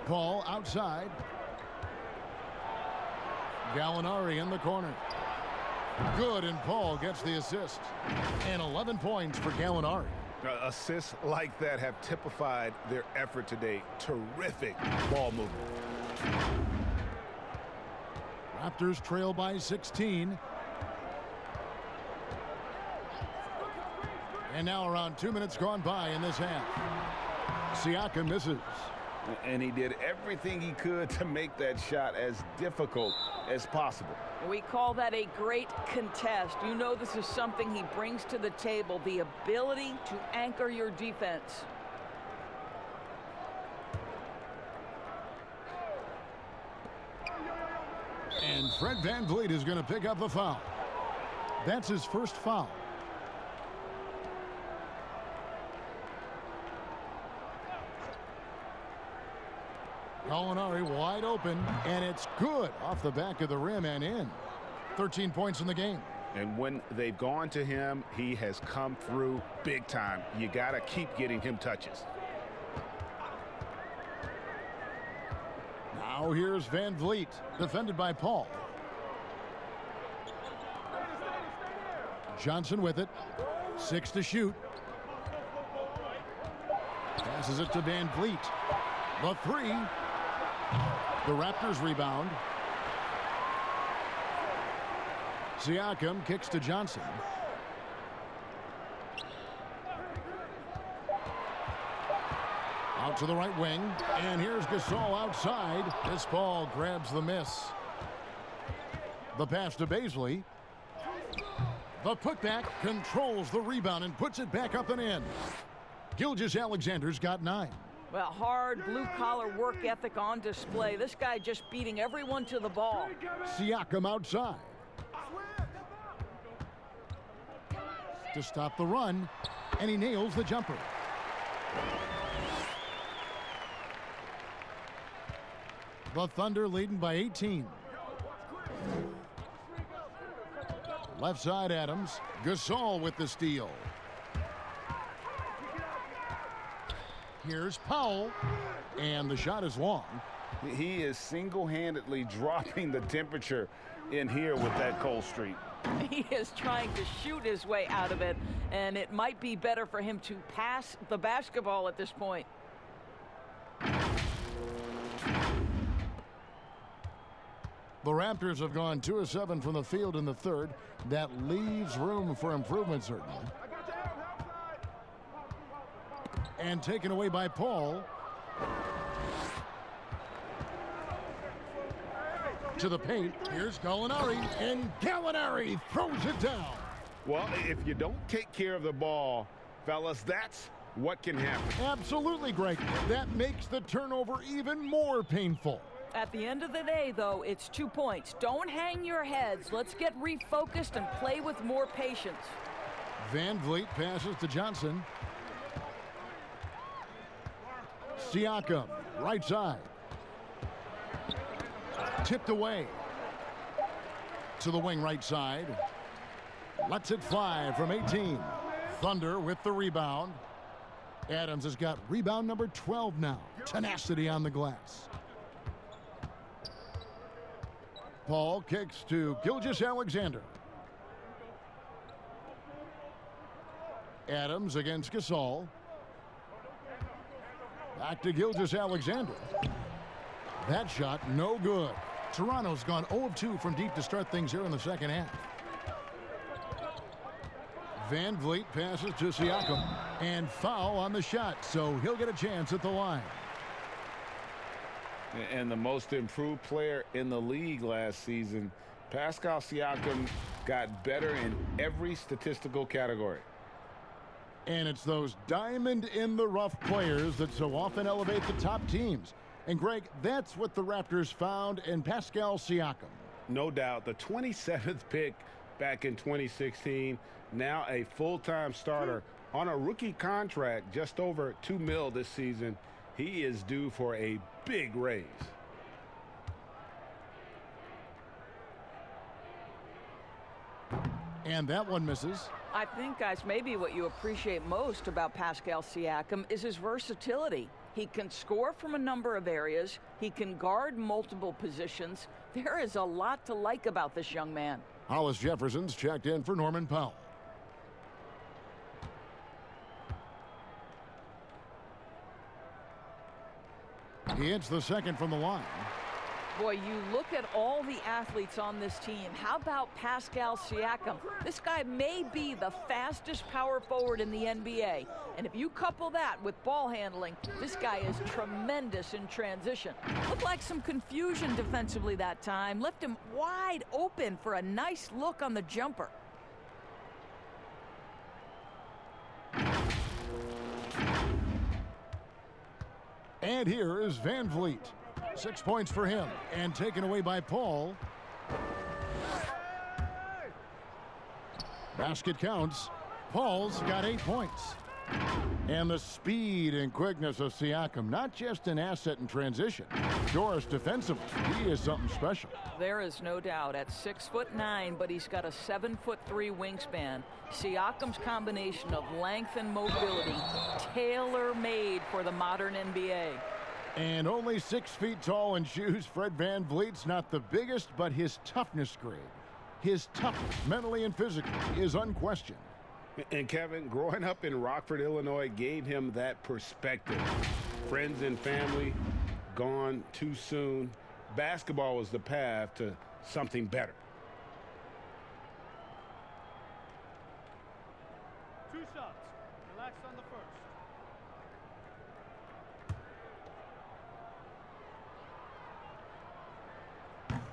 Paul outside. Gallinari in the corner. Good, and Paul gets the assist. And 11 points for Gallinari. Assists like that have typified their effort today. Terrific ball movement. Raptors trail by 16. And now around 2 minutes gone by in this half. Siakam misses. And he did everything he could to make that shot as difficult as possible. We call that a great contest. You know this is something he brings to the table, the ability to anchor your defense. And Fred VanVleet is going to pick up the foul. That's his first foul. Gallinari wide open, and it's good off the back of the rim and in. 13 points in the game. And when they've gone to him, he has come through big time. You got to keep getting him touches. Now here's Van Vliet, defended by Paul. Johnson with it. 6 to shoot. Passes it to Van Vliet. The 3. The Raptors rebound. Siakam kicks to Johnson. Out to the right wing, and here's Gasol outside. This ball grabs the miss. The pass to Baisley. The putback controls the rebound and puts it back up and in. Gilgeous-Alexander's got 9. Well, hard blue-collar work ethic on display. This guy just beating everyone to the ball. Siakam outside. To stop the run, and he nails the jumper. The Thunder leading by 18. Left side Adams. Gasol with the steal. Here's Powell. And the shot is long. He is single-handedly dropping the temperature in here with that cold streak. He is trying to shoot his way out of it, and it might be better for him to pass the basketball at this point. The Raptors have gone 2 of 7 from the field in the third. That leaves room for improvement, certainly. And taken away by Paul. To the paint. Here's Gallinari. And Gallinari throws it down. Well, if you don't take care of the ball, fellas, that's what can happen. Absolutely, Greg. That makes the turnover even more painful. At the end of the day, though, it's 2 points. Don't hang your heads. Let's get refocused and play with more patience. Van Vliet passes to Johnson. Siakam, right side. Tipped away. To the wing right side. Lets it fly from 18. Thunder with the rebound. Adams has got rebound number 12 now. Tenacity on the glass. Paul kicks to Gilgeous-Alexander. Adams against Gasol. Back to Gilgeous-Alexander. That shot no good. Toronto's gone 0 of 2 from deep to start things here in the second half. Van Vliet passes to Siakam. And foul on the shot, so he'll get a chance at the line. And the most improved player in the league last season, Pascal Siakam, got better in every statistical category. And it's those diamond-in-the-rough players that so often elevate the top teams. And, Greg, that's what the Raptors found in Pascal Siakam. No doubt. The 27th pick back in 2016, now a full-time starter on a rookie contract, just over $2 million this season. He is due for a big raise. And that one misses. I think, guys, maybe what you appreciate most about Pascal Siakam is his versatility. He can score from a number of areas. He can guard multiple positions. There is a lot to like about this young man. Hollis Jefferson's checked in for Norman Powell. He hits the second from the line. Boy, you look at all the athletes on this team. How about Pascal Siakam? This guy may be the fastest power forward in the NBA. And if you couple that with ball handling, this guy is tremendous in transition. Looked like some confusion defensively that time. Left him wide open for a nice look on the jumper. And here is Van Vliet. 6 points for him, and taken away by Paul. Basket counts. Paul's got 8 points. And the speed and quickness of Siakam, not just an asset in transition. Doris defensively, he is something special. There is no doubt. At 6'9", but he's got a 7'3" wingspan. Siakam's combination of length and mobility, tailor-made for the modern NBA. And only 6 feet tall in shoes, Fred Van Vliet's not the biggest, but his toughness grade, his toughness, mentally and physically, is unquestioned. And Kevin, growing up in Rockford, Illinois, gave him that perspective. Friends and family gone too soon. Basketball was the path to something better. 2 shots. Relax on the first.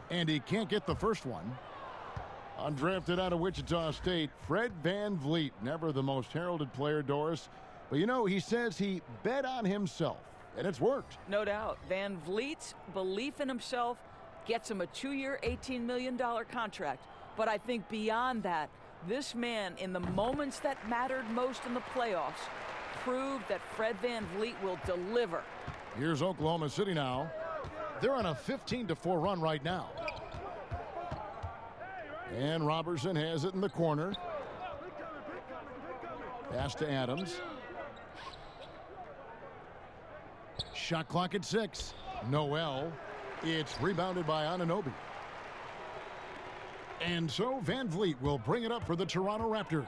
And he can't get the first one. Undrafted out of Wichita State, Fred Van Vliet, never the most heralded player, Doris. But, you know, he says he bet on himself, and it's worked. No doubt. Van Vliet's belief in himself gets him a 2-year, $18 million contract. But I think beyond that, this man, in the moments that mattered most in the playoffs, proved that Fred Van Vliet will deliver. Here's Oklahoma City now. They're on a 15-4 run right now. And Robertson has it in the corner. Pass to Adams. Shot clock at 6. Noel. It's rebounded by Anunoby. And so Van Vliet will bring it up for the Toronto Raptors.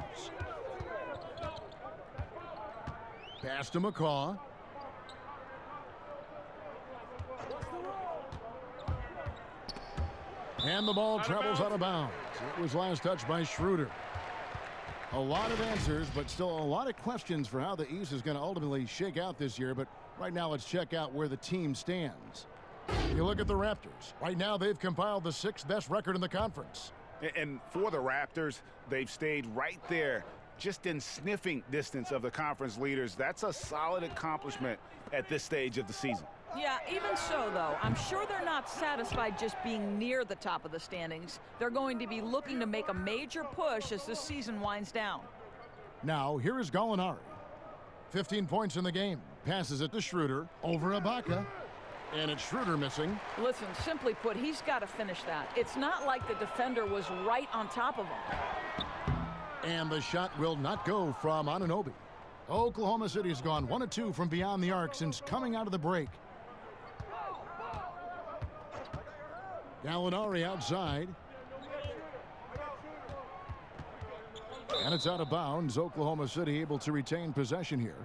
Pass to McCaw. And the ball travels out of bounds. It was last touched by Schroeder. A lot of answers, but still a lot of questions for how the East is going to ultimately shake out this year. But right now, let's check out where the team stands. You look at the Raptors. Right now, they've compiled the 6th best record in the conference. And for the Raptors, they've stayed right there, just in sniffing distance of the conference leaders. That's a solid accomplishment at this stage of the season. Yeah, even so, though, I'm sure they're not satisfied just being near the top of the standings. They're going to be looking to make a major push as the season winds down. Now, here is Gallinari. 15 points in the game. Passes it to Schroeder. Over Ibaka. And it's Schroeder missing. Listen, simply put, he's got to finish that. It's not like the defender was right on top of him. And the shot will not go from Anunoby. Oklahoma City has gone 1 of 2 from beyond the arc since coming out of the break. Gallinari outside. And it's out of bounds. Oklahoma City able to retain possession here.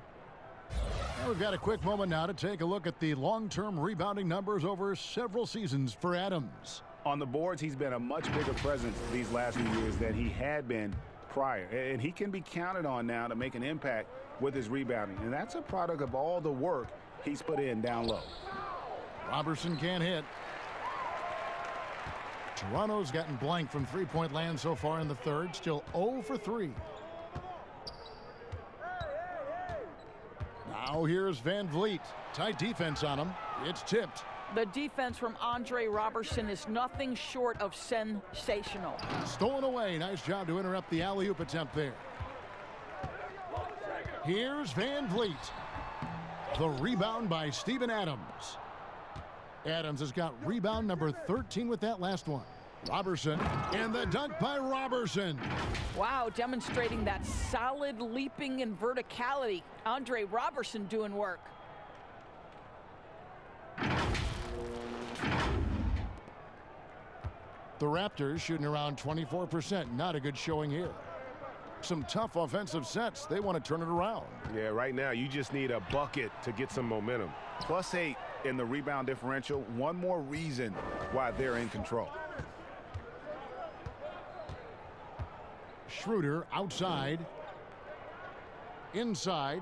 And we've got a quick moment now to take a look at the long-term rebounding numbers over several seasons for Adams. On the boards, he's been a much bigger presence these last few years than he had been prior. And he can be counted on now to make an impact with his rebounding. And that's a product of all the work he's put in down low. Robertson can't hit. Toronto's gotten blank from three-point land so far in the third. Still 0 for 3. Now here's Van Vliet. Tight defense on him. It's tipped. The defense from Andre Robertson is nothing short of sensational. Stolen away. Nice job to interrupt the alley-oop attempt there. Here's Van Vliet. The rebound by Steven Adams. Adams has got rebound number 13 with that last one. Robertson, and the dunk by Robertson. Wow, demonstrating that solid leaping and verticality. Andre Robertson doing work. The Raptors shooting around 24%. Not a good showing here. Some tough offensive sets. They want to turn it around. Yeah, right now you just need a bucket to get some momentum. +8 in the rebound differential. One more reason why they're in control. Schroeder outside. Inside.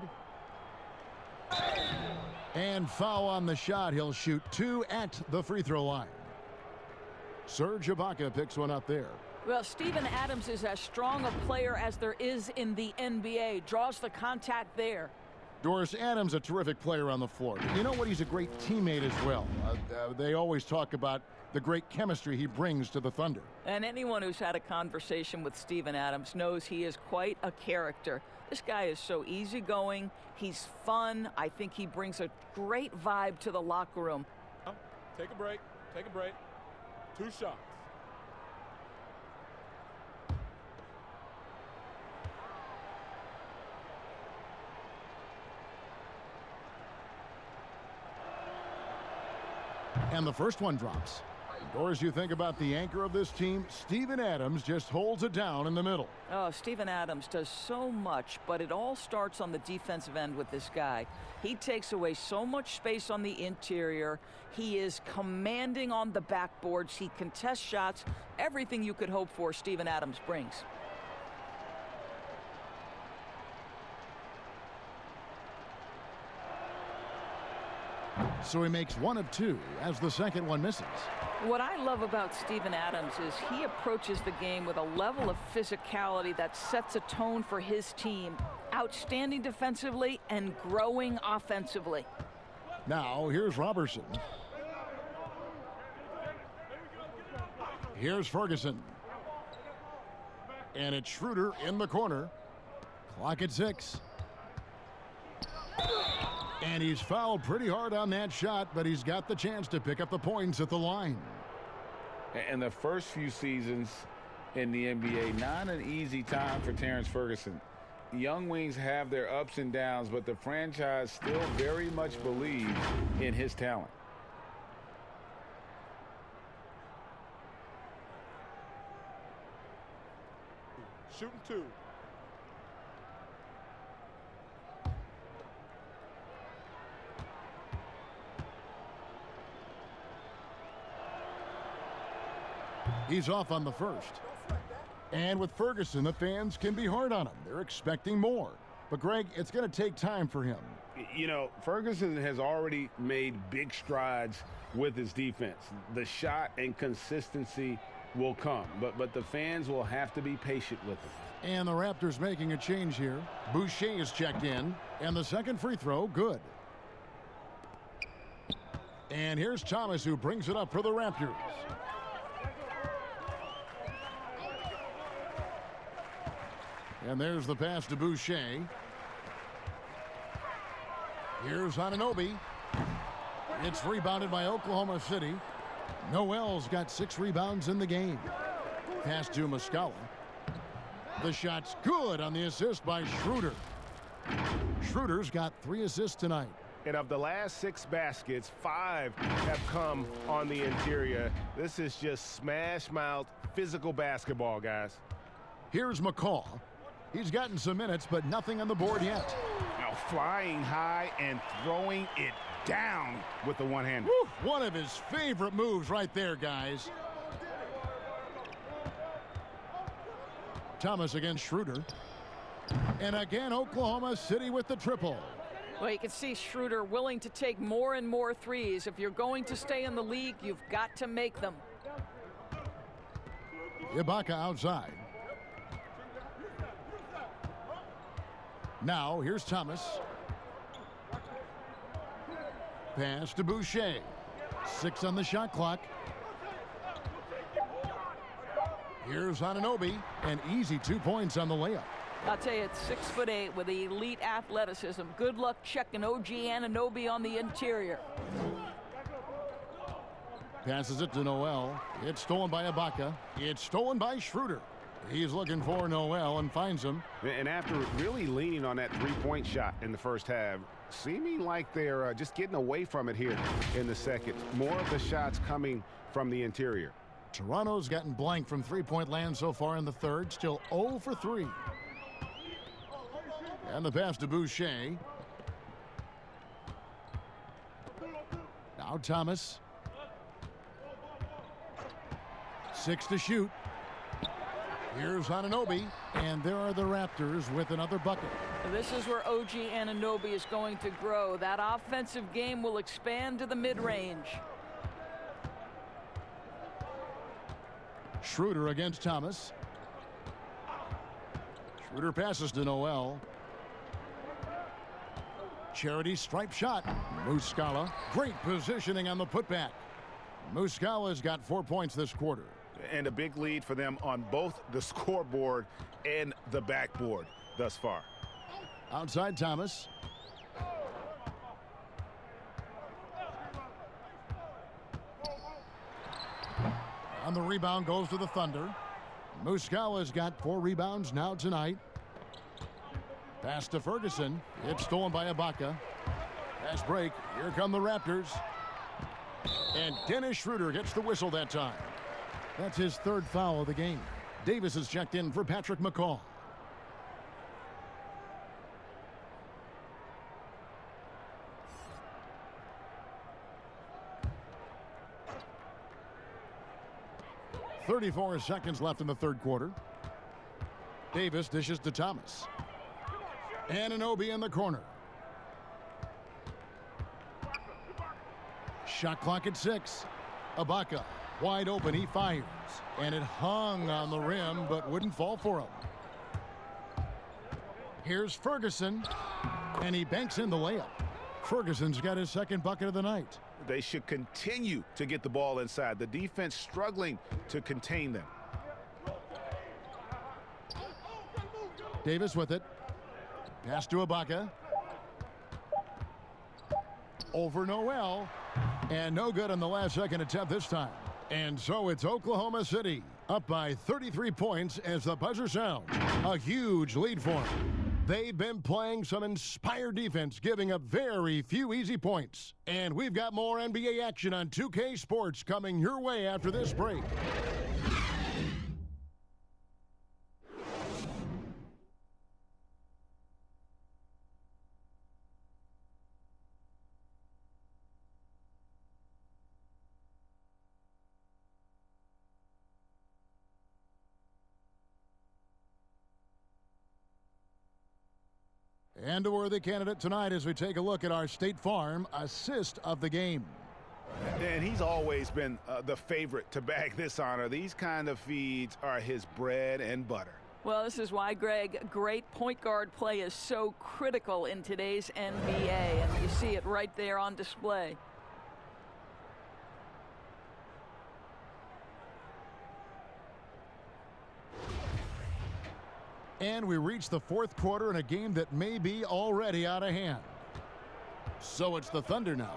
And foul on the shot. He'll shoot 2 at the free throw line. Serge Ibaka picks one up there. Well, Steven Adams is as strong a player as there is in the NBA. Draws the contact there. Doris, Adams, a terrific player on the floor. You know what? He's a great teammate as well. They always talk about the great chemistry he brings to the Thunder. And anyone who's had a conversation with Steven Adams knows he is quite a character. This guy is so easygoing. He's fun. I think he brings a great vibe to the locker room. Take a break. Take a break. 2 shots. And the first one drops. Doris, you think about the anchor of this team, Steven Adams just holds it down in the middle. Oh, Steven Adams does so much, but it all starts on the defensive end with this guy. He takes away so much space on the interior. He is commanding on the backboards. He contests shots. Everything you could hope for, Steven Adams brings. So he makes 1 of 2 as the second one misses. What I love about Steven Adams is he approaches the game with a level of physicality that sets a tone for his team. Outstanding defensively and growing offensively. Now here's Robertson. Here's Ferguson. And it's Schroeder in the corner. Clock at 6. And he's fouled pretty hard on that shot, but he's got the chance to pick up the points at the line. In the first few seasons, in the NBA. Not an easy time for Terrence Ferguson. Young wings have their ups and downs, but the franchise still very much believes in his talent. Shooting 2. He's off on the first. And with Ferguson, the fans can be hard on him. They're expecting more. But, Greg, it's going to take time for him. You know, Ferguson has already made big strides with his defense. The shot and consistency will come, but the fans will have to be patient with him. And the Raptors making a change here. Boucher is checked in, and the second free throw, good. And here's Thomas, who brings it up for the Raptors. And there's the pass to Boucher. Here's Anunoby. It's rebounded by Oklahoma City. Noel's got 6 rebounds in the game. Pass to Muscala. The shot's good on the assist by Schroeder. Schroeder's got 3 assists tonight. And of the last 6 baskets, 5 have come on the interior. This is just smash-mouth physical basketball, guys. Here's McCaw. He's gotten some minutes, but nothing on the board yet. Now flying high and throwing it down with the one-hander. One of his favorite moves right there, guys. Thomas against Schroeder. And again, Oklahoma City with the triple. Well, you can see Schroeder willing to take more and more threes. If you're going to stay in the league, you've got to make them. Ibaka outside. Now, here's Thomas. Pass to Boucher. 6 on the shot clock. Here's Anunoby. An easy 2 points on the layup. I'll tell you, it's 6'8" with elite athleticism. Good luck checking OG Anunoby on the interior. Passes it to Noel. It's stolen by Ibaka. It's stolen by Schroeder. He's looking for Noel and finds him. And after really leaning on that three-point shot in the first half, seeming like they're just getting away from it here in the second. More of the shots coming from the interior. Toronto's gotten blank from three-point land so far in the third. Still 0 for 3. And the pass to Boucher. Now Thomas. 6 to shoot. Here's Anunoby, and there are the Raptors with another bucket. This is where OG Anunoby is going to grow. That offensive game will expand to the mid-range. Schroeder against Thomas. Schroeder passes to Noel. Charity stripe shot. Muscala. Great positioning on the putback. Muscala's got 4 points this quarter. And a big lead for them on both the scoreboard and the backboard thus far. Outside Thomas. On the rebound goes to the Thunder. Muscala's got 4 rebounds now tonight. Pass to Ferguson. It's stolen by Ibaka. Pass break. Here come the Raptors. And Dennis Schroeder gets the whistle that time. That's his 3rd foul of the game. Davis is checked in for Patrick McCaw. .34 seconds left in the third quarter. Davis dishes to Thomas. Anunoby in the corner. Shot clock at 6. Ibaka wide open. He fires. And it hung on the rim, but wouldn't fall for him. Here's Ferguson. And he banks in the layup. Ferguson's got his 2nd bucket of the night. They should continue to get the ball inside. The defense struggling to contain them. Davis with it. Pass to Ibaka. Over Noel. And no good on the last second attempt this time. And so it's Oklahoma City Up by 33 points as the buzzer sounds. A huge lead for them. They've been playing some inspired defense, giving up very few easy points. And we've got more NBA action on 2K Sports coming your way after this break. And a worthy candidate tonight as we take a look at our State Farm assist of the game. And he's always been the favorite to bag this honor. These kind of feeds are his bread and butter. Well, this is why, Greg, great point guard play is so critical in today's NBA, and you see it right there on display. And we reach the fourth quarter in a game that may be already out of hand. So it's the Thunder now.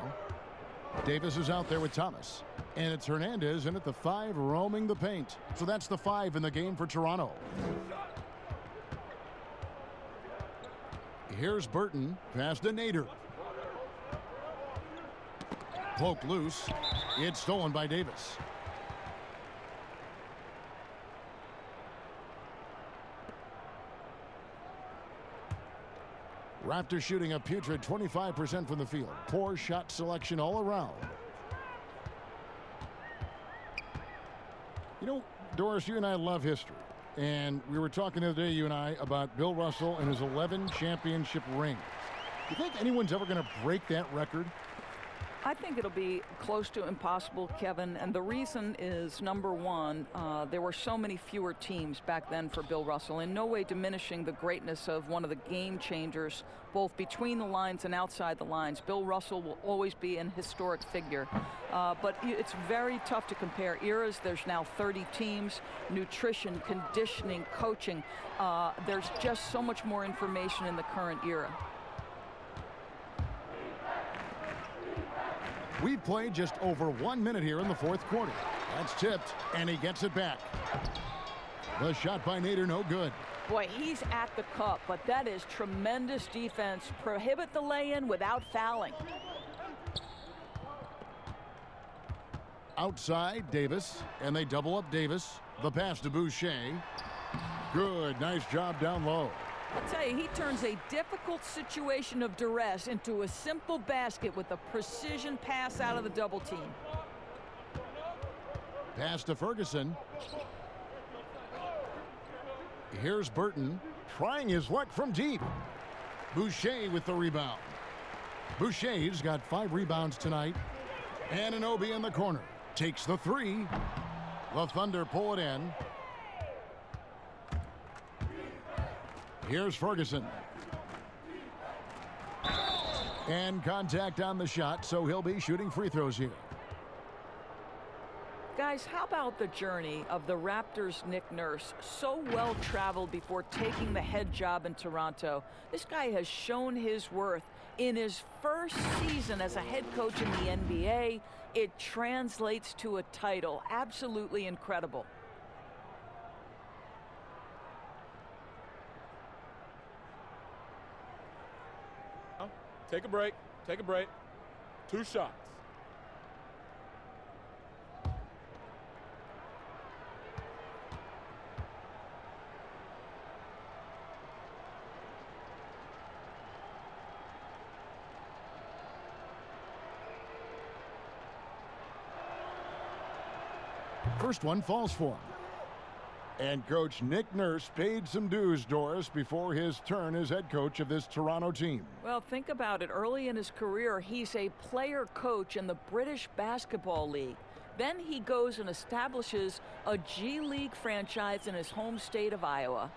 Davis is out there with Thomas. And it's Hernandez in at the 5 roaming the paint. So that's the 5 in the game for Toronto. Here's Burton. Pass to Nader. Poked loose. It's stolen by Davis. Raptors shooting a putrid 25% from the field. Poor shot selection all around. You know, Doris, you and I love history. And we were talking the other day, you and I, about Bill Russell and his 11 championship rings. Do you think anyone's ever going to break that record? I think it'll be close to impossible, Kevin, and the reason is, number one, there were so many fewer teams back then for Bill Russell, in no way diminishing the greatness of one of the game changers, both between the lines and outside the lines. Bill Russell will always be an historic figure, but it's very tough to compare eras. There's now 30 teams, nutrition, conditioning, coaching. There's just so much more information in the current era. We've played just over 1 minute here in the fourth quarter. That's tipped, and he gets it back. The shot by Nader, no good. Boy, he's at the cup, but that is tremendous defense. Prohibit the lay-in without fouling. Outside, Davis, and they double up Davis. The pass to Boucher. Good, nice job down low. I'll tell you, he turns a difficult situation of duress into a simple basket with a precision pass out of the double team. Pass to Ferguson. Here's Burton trying his luck from deep. Boucher with the rebound. Boucher's got 5 rebounds tonight. Anunoby in the corner. Takes the 3. The Thunder pull it in. Here's Ferguson. And contact on the shot, so he'll be shooting free throws here. Guys, how about the journey of the Raptors' Nick Nurse? So well traveled before taking the head job in Toronto. This guy has shown his worth in his first season as a head coach in the NBA. It translates to a title. Absolutely incredible. Take a break. Take a break. 2 shots. First one falls for him. And Coach Nick Nurse paid some dues, Doris, before his turn as head coach of this Toronto team. Well, think about it. Early in his career, he's a player coach in the British Basketball League. Then he goes and establishes a G League franchise in his home state of Iowa.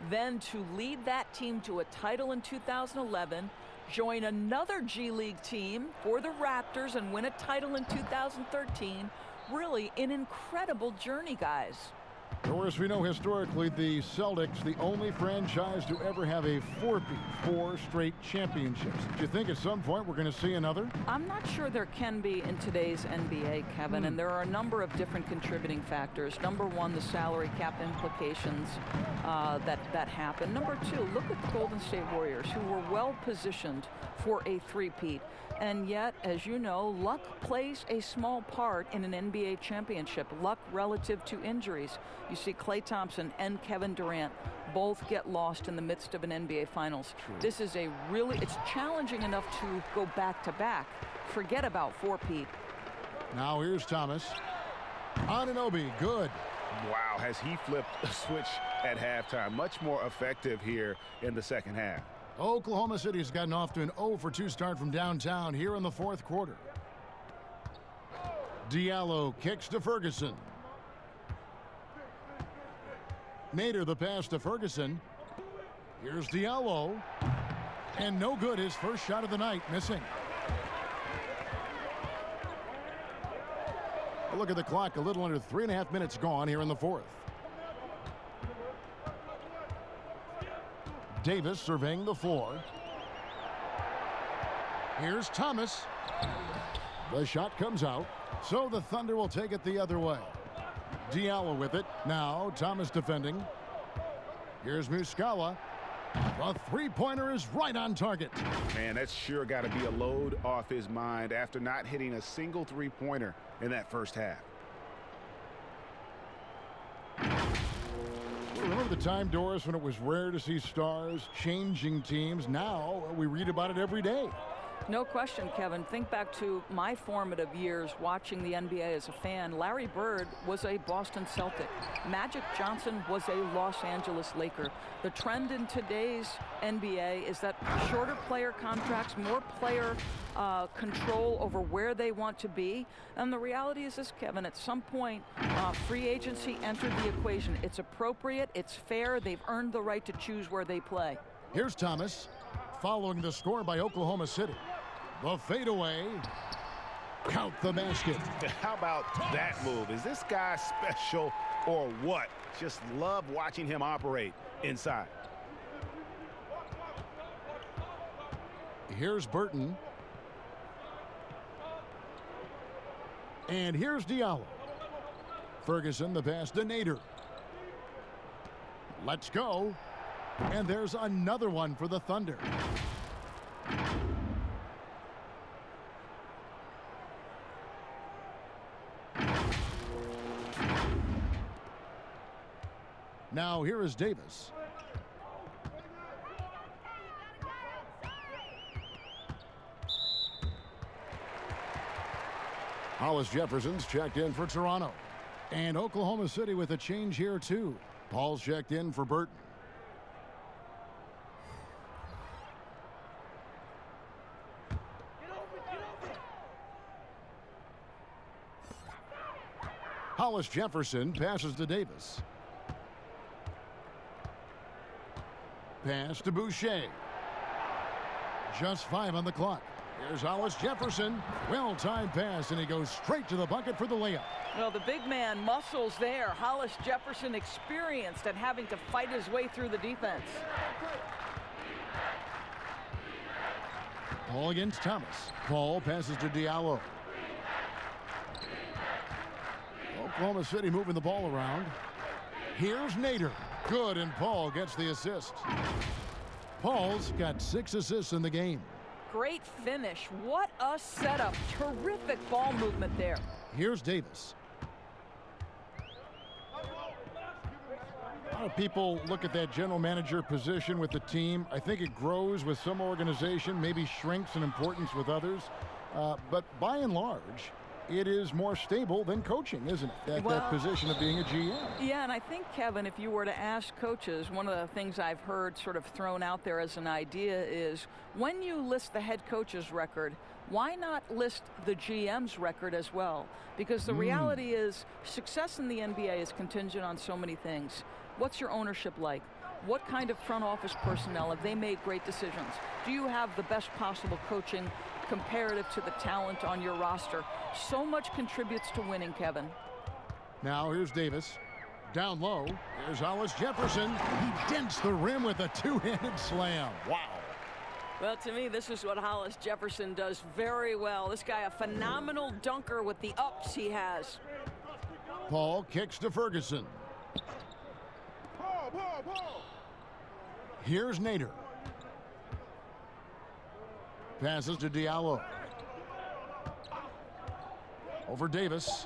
Then to lead that team to a title in 2011, join another G League team for the Raptors and win a title in 2013. Really an incredible journey, guys. Doris, we know historically the Celtics, the only franchise to ever have a four-peat, 4 straight championships. Do you think at some point we're going to see another? I'm not sure there can be in today's NBA, Kevin, and there are a number of different contributing factors. Number one, the salary cap implications that happen. Number two, look at the Golden State Warriors, who were well positioned for a three-peat. And yet, as you know, luck plays a small part in an NBA championship. Luck relative to injuries. You see Klay Thompson and Kevin Durant both get lost in the midst of an NBA Finals. True. This is it's challenging enough to go back-to-back. Forget about four-peat. Now here's Thomas. Anunoby, good. Wow, has he flipped a switch at halftime. Much more effective here in the second half. Oklahoma City has gotten off to an 0-for-2 start from downtown here in the fourth quarter. Diallo kicks to Ferguson. Nader the pass to Ferguson. Here's Diallo. And no good, his first shot of the night, missing. A look at the clock, a little under 3.5 minutes gone here in the fourth. Davis surveying the floor. Here's Thomas. The shot comes out, so the Thunder will take it the other way. Diallo with it. Now Thomas defending. Here's Muscala. The three-pointer is right on target. Man, that's sure got to be a load off his mind after not hitting a single three-pointer in that first half. Remember the time, Doris, when it was rare to see stars changing teams? Now we read about it every day. No question, Kevin. Think back to my formative years watching the NBA as a fan. Larry Bird was a Boston Celtic. Magic Johnson was a Los Angeles Laker. The trend in today's NBA is that shorter player contracts, more player control over where they want to be. And the reality is this, Kevin, at some point, free agency entered the equation. It's appropriate, it's fair, they've earned the right to choose where they play. Here's Thomas, following the score by Oklahoma City. The fadeaway. Count the basket. How about that move? Is this guy special or what? Just love watching him operate inside. Here's Burton. And here's Diallo. Ferguson, the pass to Nader. Let's go. And there's another one for the Thunder. Now here is Davis. Hollis Jefferson's checked in for Toronto. And Oklahoma City with a change here too. Paul's checked in for Burton. Hollis Jefferson passes to Davis. Pass to Boucher. Just 5 on the clock. Here's Hollis Jefferson. Well-timed pass, and he goes straight to the bucket for the layup. Well, the big man muscles there. Hollis Jefferson experienced at having to fight his way through the defense. Paul against Thomas. Paul passes to Diallo. Oklahoma City moving the ball around. Here's Nader. Good, and Paul gets the assist. Paul's got 6 assists in the game. Great finish. What a setup. Terrific ball movement there. Here's Davis. A lot of people look at that general manager position with the team. I think it grows with some organization, maybe shrinks in importance with others. But by and large, it is more stable than coaching, isn't it? That position of being a GM. Yeah, and I think, Kevin, if you were to ask coaches, one of the things I've heard sort of thrown out there as an idea is when you list the head coach's record, why not list the GM's record as well? Because the reality is success in the NBA is contingent on so many things. What's your ownership like? What kind of front office personnel? Have they made great decisions? Do you have the best possible coaching comparative to the talent on your roster? So much contributes to winning, Kevin. Now here's Davis. Down low, here's Hollis Jefferson. He dents the rim with a two-handed slam. Wow. Well, to me, this is what Hollis Jefferson does very well. This guy, a phenomenal dunker with the ups he has. Paul kicks to Ferguson. Here's Nader. Passes to Diallo. Over Davis.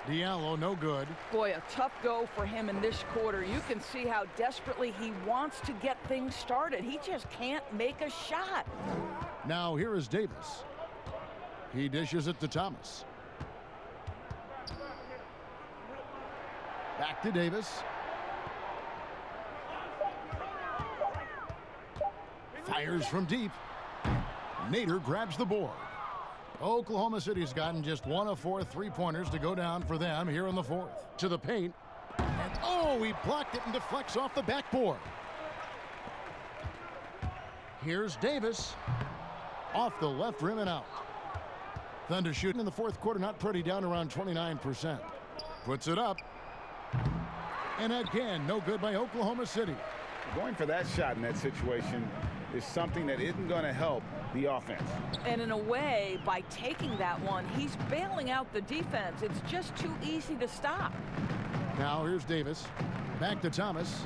Diallo, no good. Boy, a tough go for him in this quarter. You can see how desperately he wants to get things started. He just can't make a shot. Now here is Davis. He dishes it to Thomas. Back to Davis. Fires from deep. Nader grabs the board. Oklahoma City's gotten just 1 of 4 three-pointers to go down for them here in the fourth. To the paint. And oh, he blocked it and deflects off the backboard. Here's Davis. Off the left rim and out. Thunder shooting in the fourth quarter, not pretty, down around 29%. Puts it up. And again, no good by Oklahoma City. Going for that shot in that situation is something that isn't going to help the offense. And in a way, by taking that one, he's bailing out the defense. It's just too easy to stop. Now here's Davis. Back to Thomas.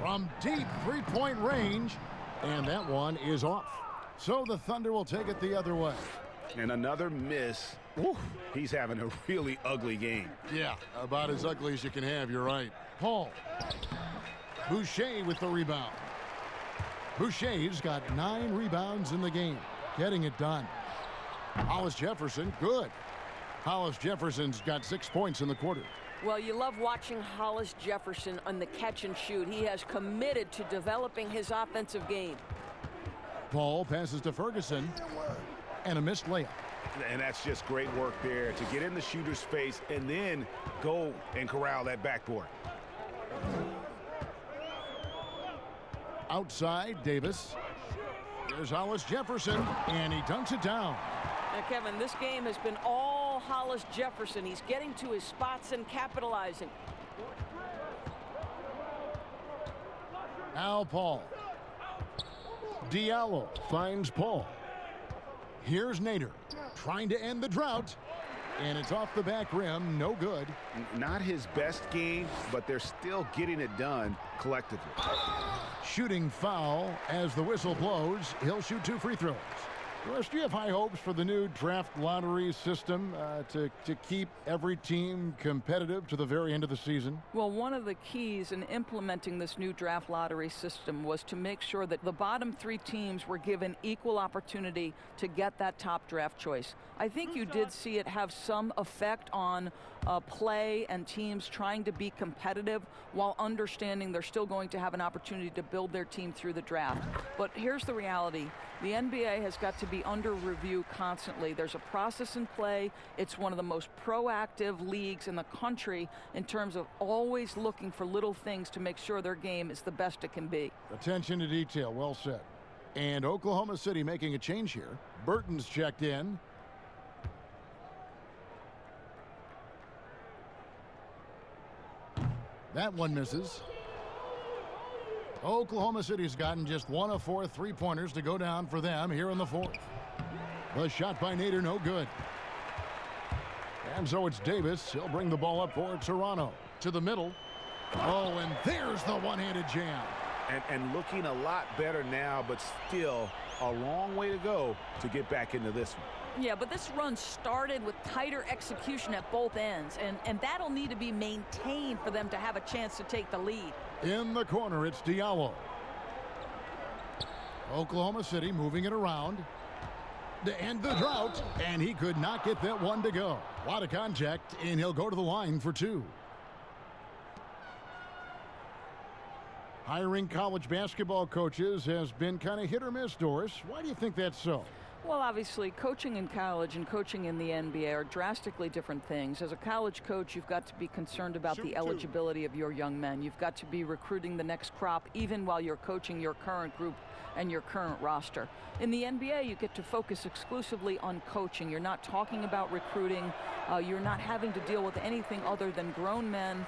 From deep three-point range. And that one is off. So the Thunder will take it the other way. And another miss. Woo, he's having a really ugly game. Yeah, about as ugly as you can have, you're right. Paul. Boucher with the rebound. Boucher's got 9 rebounds in the game, getting it done. Hollis Jefferson, good. Hollis Jefferson's got 6 points in the quarter. Well, you love watching Hollis Jefferson on the catch and shoot. He has committed to developing his offensive game. Paul passes to Ferguson, and a missed layup. And that's just great work there to get in the shooter's face and then go and corral that backboard. Outside, Davis. There's Hollis Jefferson, and he dunks it down. Now, Kevin, this game has been all Hollis Jefferson. He's getting to his spots and capitalizing. Now Paul. Diallo finds Paul. Here's Nader trying to end the drought. And it's off the back rim, no good. Not his best game, but they're still getting it done collectively. Shooting foul as the whistle blows. He'll shoot 2 free throws. Russ, do you have high hopes for the new draft lottery system to keep every team competitive to the very end of the season? Well, one of the keys in implementing this new draft lottery system was to make sure that the bottom 3 teams were given equal opportunity to get that top draft choice. I think you did see it have some effect on play and teams trying to be competitive while understanding they're still going to have an opportunity to build their team through the draft. But here's the reality. The NBA has got to be under review constantly. There's a process in play. It's one of the most proactive leagues in the country in terms of always looking for little things to make sure their game is the best it can be. Attention to detail, well said. And Oklahoma City making a change here. Burton's checked in. That one misses. Oklahoma City's gotten just 1 of 4 three-pointers to go down for them here in the fourth. The shot by Nader, no good. And so it's Davis. He'll bring the ball up for Toronto. To the middle. Oh, and there's the one-handed jam. And looking a lot better now, but still a long way to go to get back into this one. Yeah, but this run started with tighter execution at both ends, and that'll need to be maintained for them to have a chance to take the lead. In the corner, it's Diallo. Oklahoma City moving it around to end the drought, and he could not get that one to go. A lot of contact, and he'll go to the line for 2. Hiring college basketball coaches has been kind of hit or miss, Doris. Why do you think that's so? Well, obviously, coaching in college and coaching in the NBA are drastically different things. As a college coach, you've got to be concerned about the eligibility of your young men. You've got to be recruiting the next crop, even while you're coaching your current group and your current roster. In the NBA, you get to focus exclusively on coaching. You're not talking about recruiting. You're not having to deal with anything other than grown men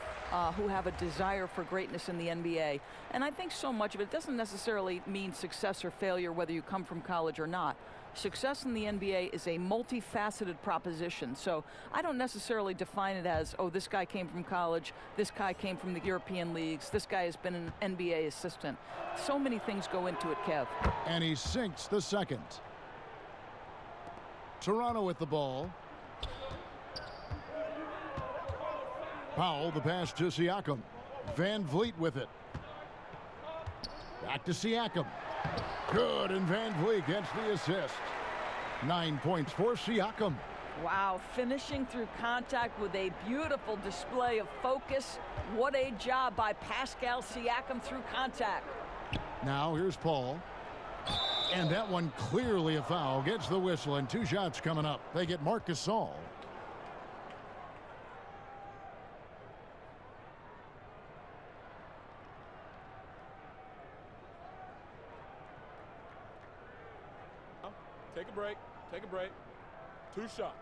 who have a desire for greatness in the NBA. And I think so much of it doesn't necessarily mean success or failure, whether you come from college or not. Success in the NBA is a multifaceted proposition. So I don't necessarily define it as, oh, this guy came from college, this guy came from the European leagues, this guy has been an NBA assistant. So many things go into it, Kev. And he sinks the second. Toronto with the ball. Powell, the pass to Siakam. Van Vliet with it. Back to Siakam. Good, and Van Vliet gets the assist. 9 points for Siakam. Wow, finishing through contact with a beautiful display of focus. What a job by Pascal Siakam through contact. Now here's Paul. And that one clearly a foul. Gets the whistle, and 2 shots coming up. They get Marc Gasol. Take a break. Take a break. 2 shots.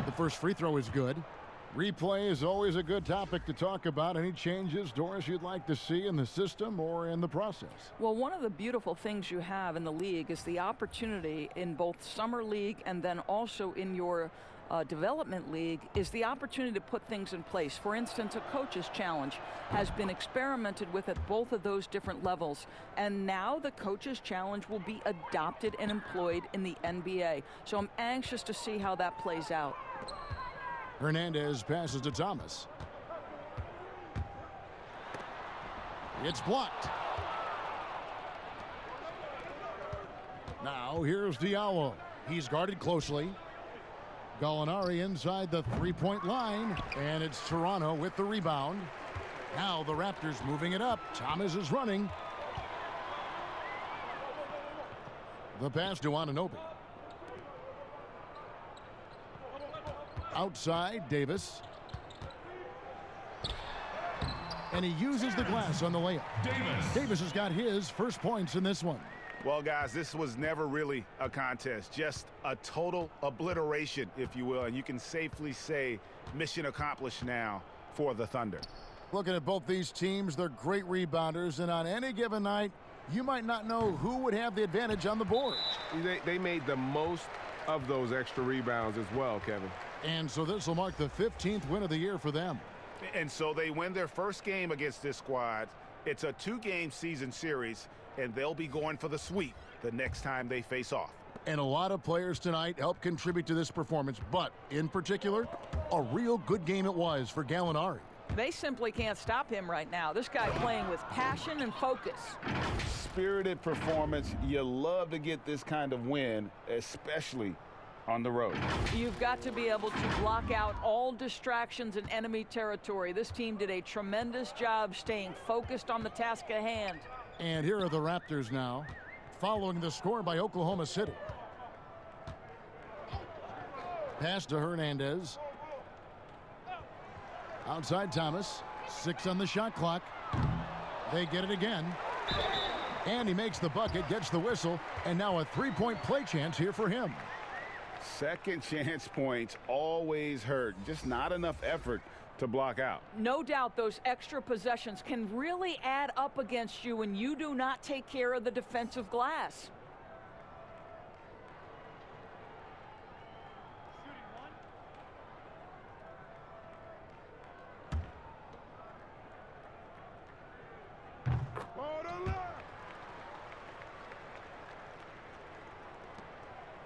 The first free throw is good. Replay is always a good topic to talk about. Any changes, Doris, you'd like to see in the system or in the process? Well, one of the beautiful things you have in the league is the opportunity in both Summer League and then also in your development league is the opportunity to put things in place. For instance, a coach's challenge has been experimented with at both of those different levels, and now the coach's challenge will be adopted and employed in the NBA. So I'm anxious to see how that plays out. Hernandez passes to Thomas. It's blocked. Now here's Diallo. He's guarded closely. Gallinari inside the three-point line, and it's Toronto with the rebound. Now the Raptors moving it up. Thomas is running. The pass to Anunoby. Outside, Davis. And he uses the glass on the layup. Davis has got his first points in this one. Well, guys, this was never really a contest, just a total obliteration, if you will, and you can safely say mission accomplished now for the Thunder. Looking at both these teams, they're great rebounders, and on any given night, you might not know who would have the advantage on the board. They made the most of those extra rebounds as well, Kevin. And so this will mark the 15th win of the year for them. And so they win their first game against this squad. It's a 2-game season series, and they'll be going for the sweep the next time they face off. And a lot of players tonight helped contribute to this performance, but in particular, a real good game it was for Gallinari. They simply can't stop him right now. This guy playing with passion and focus. Spirited performance. You love to get this kind of win, especially on the road. You've got to be able to block out all distractions in enemy territory. This team did a tremendous job staying focused on the task at hand. And here are the Raptors now, following the score by Oklahoma City. Pass to Hernandez. Outside Thomas. 6 on the shot clock. They get it again. And he makes the bucket, gets the whistle, and now a three-point play chance here for him. Second chance points always hurt. Just not enough effort to block out. No doubt those extra possessions can really add up against you when you do not take care of the defensive glass.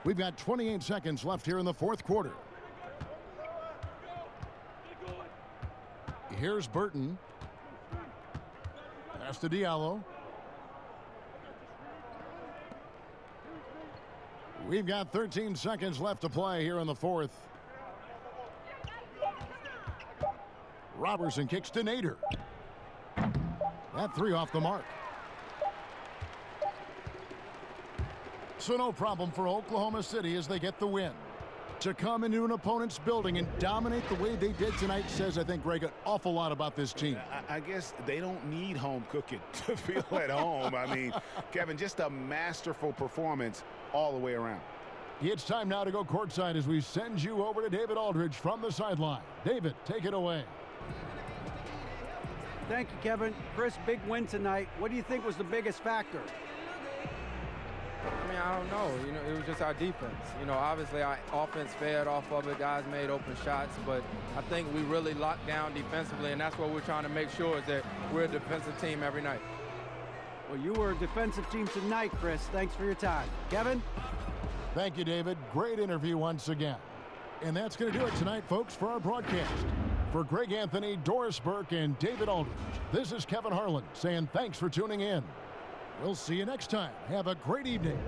We've got 28 seconds left here in the fourth quarter. Here's Burton. Pass to Diallo. We've got 13 seconds left to play here in the fourth. Robertson kicks to Nader. That three off the mark. So no problem for Oklahoma City as they get the win. To come into an opponent's building and dominate the way they did tonight says, I think, Greg, an awful lot about this team. I guess they don't need home cooking to feel at home. I mean, Kevin, just a masterful performance all the way around. It's time now to go courtside as we send you over to David Aldridge from the sideline. David, take it away. Thank you, Kevin. Chris, big win tonight. What do you think was the biggest factor? I mean, I don't know. You know, it was just our defense. You know, obviously our offense fed off of it. Guys made open shots, but I think we really locked down defensively, and that's what we're trying to make sure is that we're a defensive team every night. Well, you were a defensive team tonight, Chris. Thanks for your time. Kevin? Thank you, David. Great interview once again. And that's going to do it tonight, folks, for our broadcast. For Greg Anthony, Doris Burke, and David Aldridge, this is Kevin Harlan saying thanks for tuning in. We'll see you next time. Have a great evening.